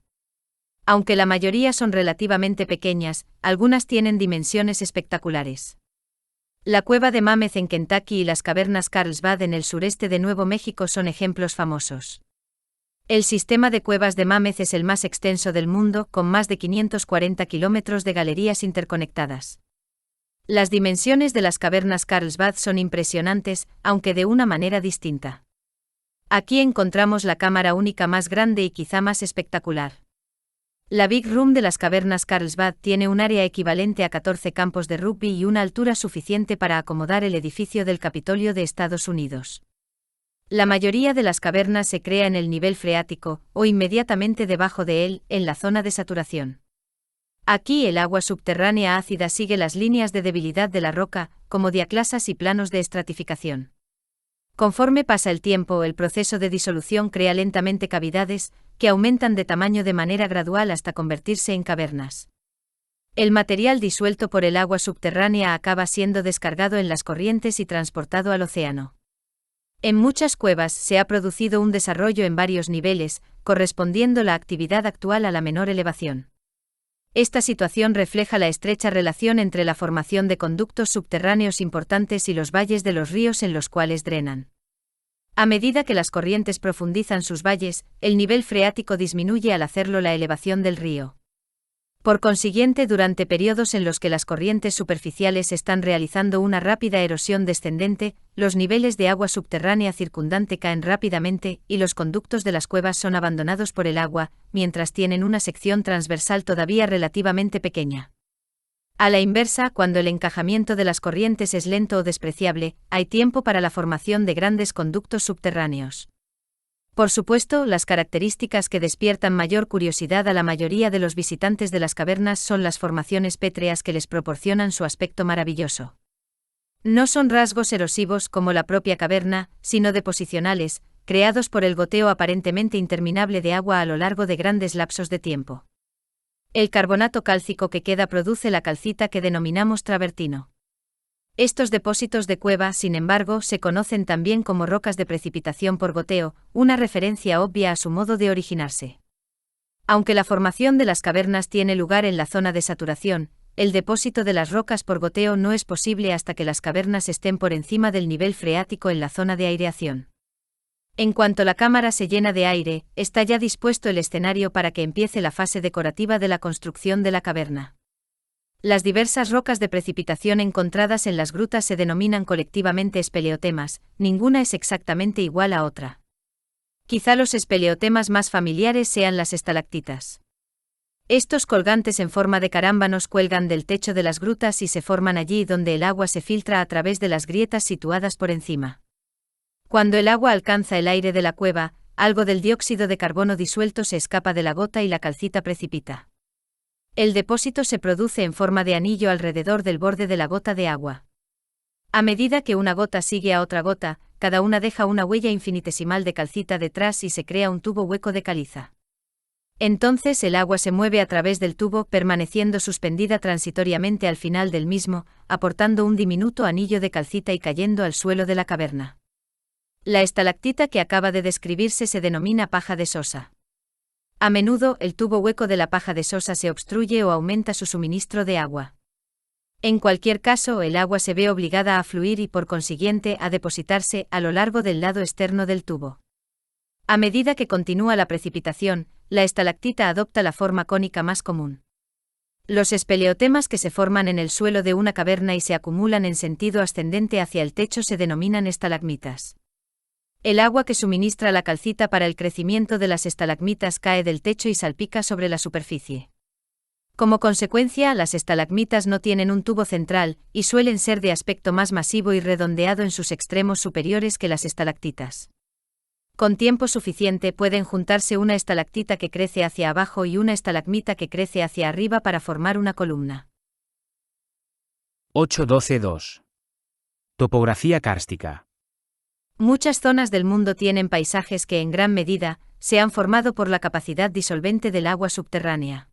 Aunque la mayoría son relativamente pequeñas, algunas tienen dimensiones espectaculares. La cueva de Mammoth en Kentucky y las cavernas Carlsbad en el sureste de Nuevo México son ejemplos famosos. El sistema de cuevas de Mammoth es el más extenso del mundo, con más de 540 kilómetros de galerías interconectadas. Las dimensiones de las cavernas Carlsbad son impresionantes, aunque de una manera distinta. Aquí encontramos la cámara única más grande y quizá más espectacular. La Big Room de las cavernas Carlsbad tiene un área equivalente a 14 campos de rugby y una altura suficiente para acomodar el edificio del Capitolio de Estados Unidos. La mayoría de las cavernas se crea en el nivel freático, o inmediatamente debajo de él, en la zona de saturación. Aquí el agua subterránea ácida sigue las líneas de debilidad de la roca, como diaclasas y planos de estratificación. Conforme pasa el tiempo, el proceso de disolución crea lentamente cavidades, que aumentan de tamaño de manera gradual hasta convertirse en cavernas. El material disuelto por el agua subterránea acaba siendo descargado en las corrientes y transportado al océano. En muchas cuevas se ha producido un desarrollo en varios niveles, correspondiendo la actividad actual a la menor elevación. Esta situación refleja la estrecha relación entre la formación de conductos subterráneos importantes y los valles de los ríos en los cuales drenan. A medida que las corrientes profundizan sus valles, el nivel freático disminuye al hacerlo la elevación del río. Por consiguiente, durante periodos en los que las corrientes superficiales están realizando una rápida erosión descendente, los niveles de agua subterránea circundante caen rápidamente y los conductos de las cuevas son abandonados por el agua, mientras tienen una sección transversal todavía relativamente pequeña. A la inversa, cuando el encajamiento de las corrientes es lento o despreciable, hay tiempo para la formación de grandes conductos subterráneos. Por supuesto, las características que despiertan mayor curiosidad a la mayoría de los visitantes de las cavernas son las formaciones pétreas que les proporcionan su aspecto maravilloso. No son rasgos erosivos como la propia caverna, sino deposicionales, creados por el goteo aparentemente interminable de agua a lo largo de grandes lapsos de tiempo. El carbonato cálcico que queda produce la calcita que denominamos travertino. Estos depósitos de cueva, sin embargo, se conocen también como rocas de precipitación por goteo, una referencia obvia a su modo de originarse. Aunque la formación de las cavernas tiene lugar en la zona de saturación, el depósito de las rocas por goteo no es posible hasta que las cavernas estén por encima del nivel freático en la zona de aireación. En cuanto la cámara se llena de aire, está ya dispuesto el escenario para que empiece la fase decorativa de la construcción de la caverna. Las diversas rocas de precipitación encontradas en las grutas se denominan colectivamente espeleotemas, ninguna es exactamente igual a otra. Quizá los espeleotemas más familiares sean las estalactitas. Estos colgantes en forma de carámbanos cuelgan del techo de las grutas y se forman allí donde el agua se filtra a través de las grietas situadas por encima. Cuando el agua alcanza el aire de la cueva, algo del dióxido de carbono disuelto se escapa de la gota y la calcita precipita. El depósito se produce en forma de anillo alrededor del borde de la gota de agua. A medida que una gota sigue a otra gota, cada una deja una huella infinitesimal de calcita detrás y se crea un tubo hueco de caliza. Entonces el agua se mueve a través del tubo, permaneciendo suspendida transitoriamente al final del mismo, aportando un diminuto anillo de calcita y cayendo al suelo de la caverna. La estalactita que acaba de describirse se denomina paja de sosa. A menudo, el tubo hueco de la paja de sosa se obstruye o aumenta su suministro de agua. En cualquier caso, el agua se ve obligada a fluir y por consiguiente a depositarse a lo largo del lado externo del tubo. A medida que continúa la precipitación, la estalactita adopta la forma cónica más común. Los espeleotemas que se forman en el suelo de una caverna y se acumulan en sentido ascendente hacia el techo se denominan estalagmitas. El agua que suministra la calcita para el crecimiento de las estalagmitas cae del techo y salpica sobre la superficie. Como consecuencia, las estalagmitas no tienen un tubo central, y suelen ser de aspecto más masivo y redondeado en sus extremos superiores que las estalactitas. Con tiempo suficiente pueden juntarse una estalactita que crece hacia abajo y una estalagmita que crece hacia arriba para formar una columna. 8.12.2. Topografía kárstica. Muchas zonas del mundo tienen paisajes que en gran medida se han formado por la capacidad disolvente del agua subterránea.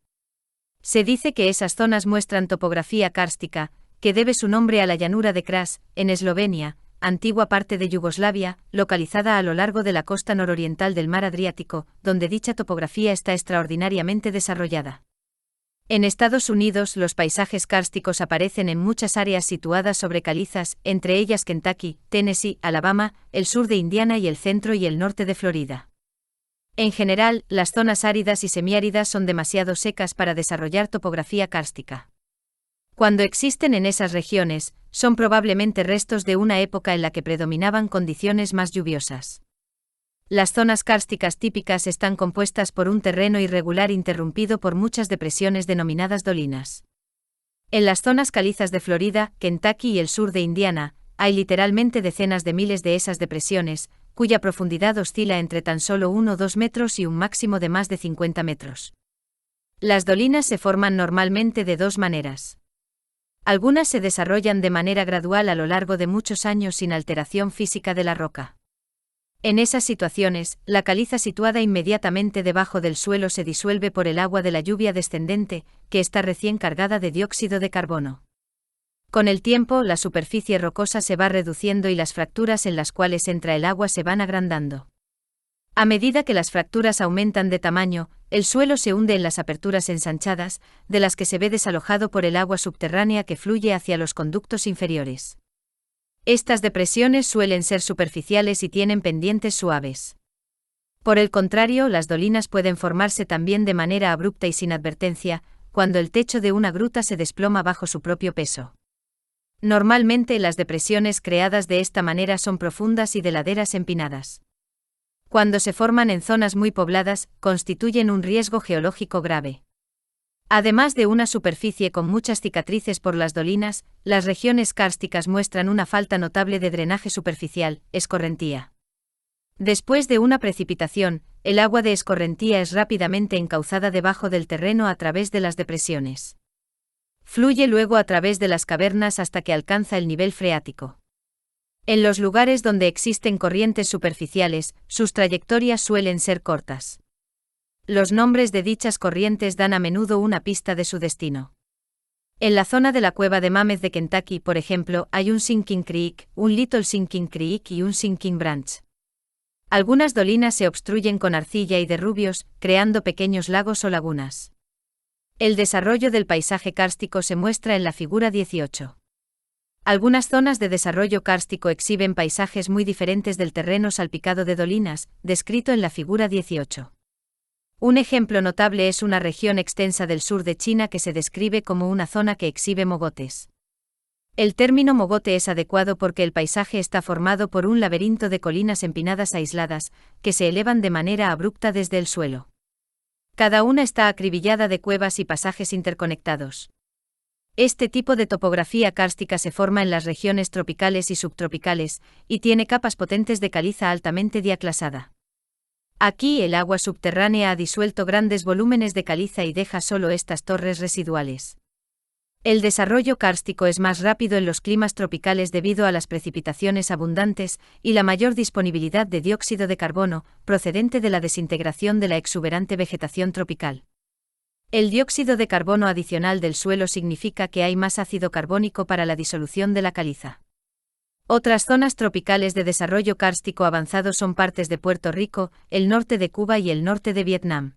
Se dice que esas zonas muestran topografía kárstica, que debe su nombre a la llanura de Kras, en Eslovenia, antigua parte de Yugoslavia, localizada a lo largo de la costa nororiental del mar Adriático, donde dicha topografía está extraordinariamente desarrollada. En Estados Unidos, los paisajes kársticos aparecen en muchas áreas situadas sobre calizas, entre ellas Kentucky, Tennessee, Alabama, el sur de Indiana y el centro y el norte de Florida. En general, las zonas áridas y semiáridas son demasiado secas para desarrollar topografía kárstica. Cuando existen en esas regiones, son probablemente restos de una época en la que predominaban condiciones más lluviosas. Las zonas kársticas típicas están compuestas por un terreno irregular interrumpido por muchas depresiones denominadas dolinas. En las zonas calizas de Florida, Kentucky y el sur de Indiana, hay literalmente decenas de miles de esas depresiones, cuya profundidad oscila entre tan solo 1 o 2 metros y un máximo de más de 50 metros. Las dolinas se forman normalmente de dos maneras. Algunas se desarrollan de manera gradual a lo largo de muchos años sin alteración física de la roca. En esas situaciones, la caliza situada inmediatamente debajo del suelo se disuelve por el agua de la lluvia descendente, que está recién cargada de dióxido de carbono. Con el tiempo, la superficie rocosa se va reduciendo y las fracturas en las cuales entra el agua se van agrandando. A medida que las fracturas aumentan de tamaño, el suelo se hunde en las aperturas ensanchadas, de las que se ve desalojado por el agua subterránea que fluye hacia los conductos inferiores. Estas depresiones suelen ser superficiales y tienen pendientes suaves. Por el contrario, las dolinas pueden formarse también de manera abrupta y sin advertencia, cuando el techo de una gruta se desploma bajo su propio peso. Normalmente las depresiones creadas de esta manera son profundas y de laderas empinadas. Cuando se forman en zonas muy pobladas, constituyen un riesgo geológico grave. Además de una superficie con muchas cicatrices por las dolinas, las regiones kársticas muestran una falta notable de drenaje superficial, escorrentía. Después de una precipitación, el agua de escorrentía es rápidamente encauzada debajo del terreno a través de las depresiones. Fluye luego a través de las cavernas hasta que alcanza el nivel freático. En los lugares donde existen corrientes superficiales, sus trayectorias suelen ser cortas. Los nombres de dichas corrientes dan a menudo una pista de su destino. En la zona de la cueva de Mammoth de Kentucky, por ejemplo, hay un Sinking Creek, un Little Sinking Creek y un Sinking Branch. Algunas dolinas se obstruyen con arcilla y derrubios, creando pequeños lagos o lagunas. El desarrollo del paisaje kárstico se muestra en la figura 18. Algunas zonas de desarrollo kárstico exhiben paisajes muy diferentes del terreno salpicado de dolinas, descrito en la figura 18. Un ejemplo notable es una región extensa del sur de China que se describe como una zona que exhibe mogotes. El término mogote es adecuado porque el paisaje está formado por un laberinto de colinas empinadas aisladas, que se elevan de manera abrupta desde el suelo. Cada una está acribillada de cuevas y pasajes interconectados. Este tipo de topografía kárstica se forma en las regiones tropicales y subtropicales, y tiene capas potentes de caliza altamente diaclasada. Aquí el agua subterránea ha disuelto grandes volúmenes de caliza y deja solo estas torres residuales. El desarrollo kárstico es más rápido en los climas tropicales debido a las precipitaciones abundantes y la mayor disponibilidad de dióxido de carbono, procedente de la desintegración de la exuberante vegetación tropical. El dióxido de carbono adicional del suelo significa que hay más ácido carbónico para la disolución de la caliza. Otras zonas tropicales de desarrollo kárstico avanzado son partes de Puerto Rico, el norte de Cuba y el norte de Vietnam.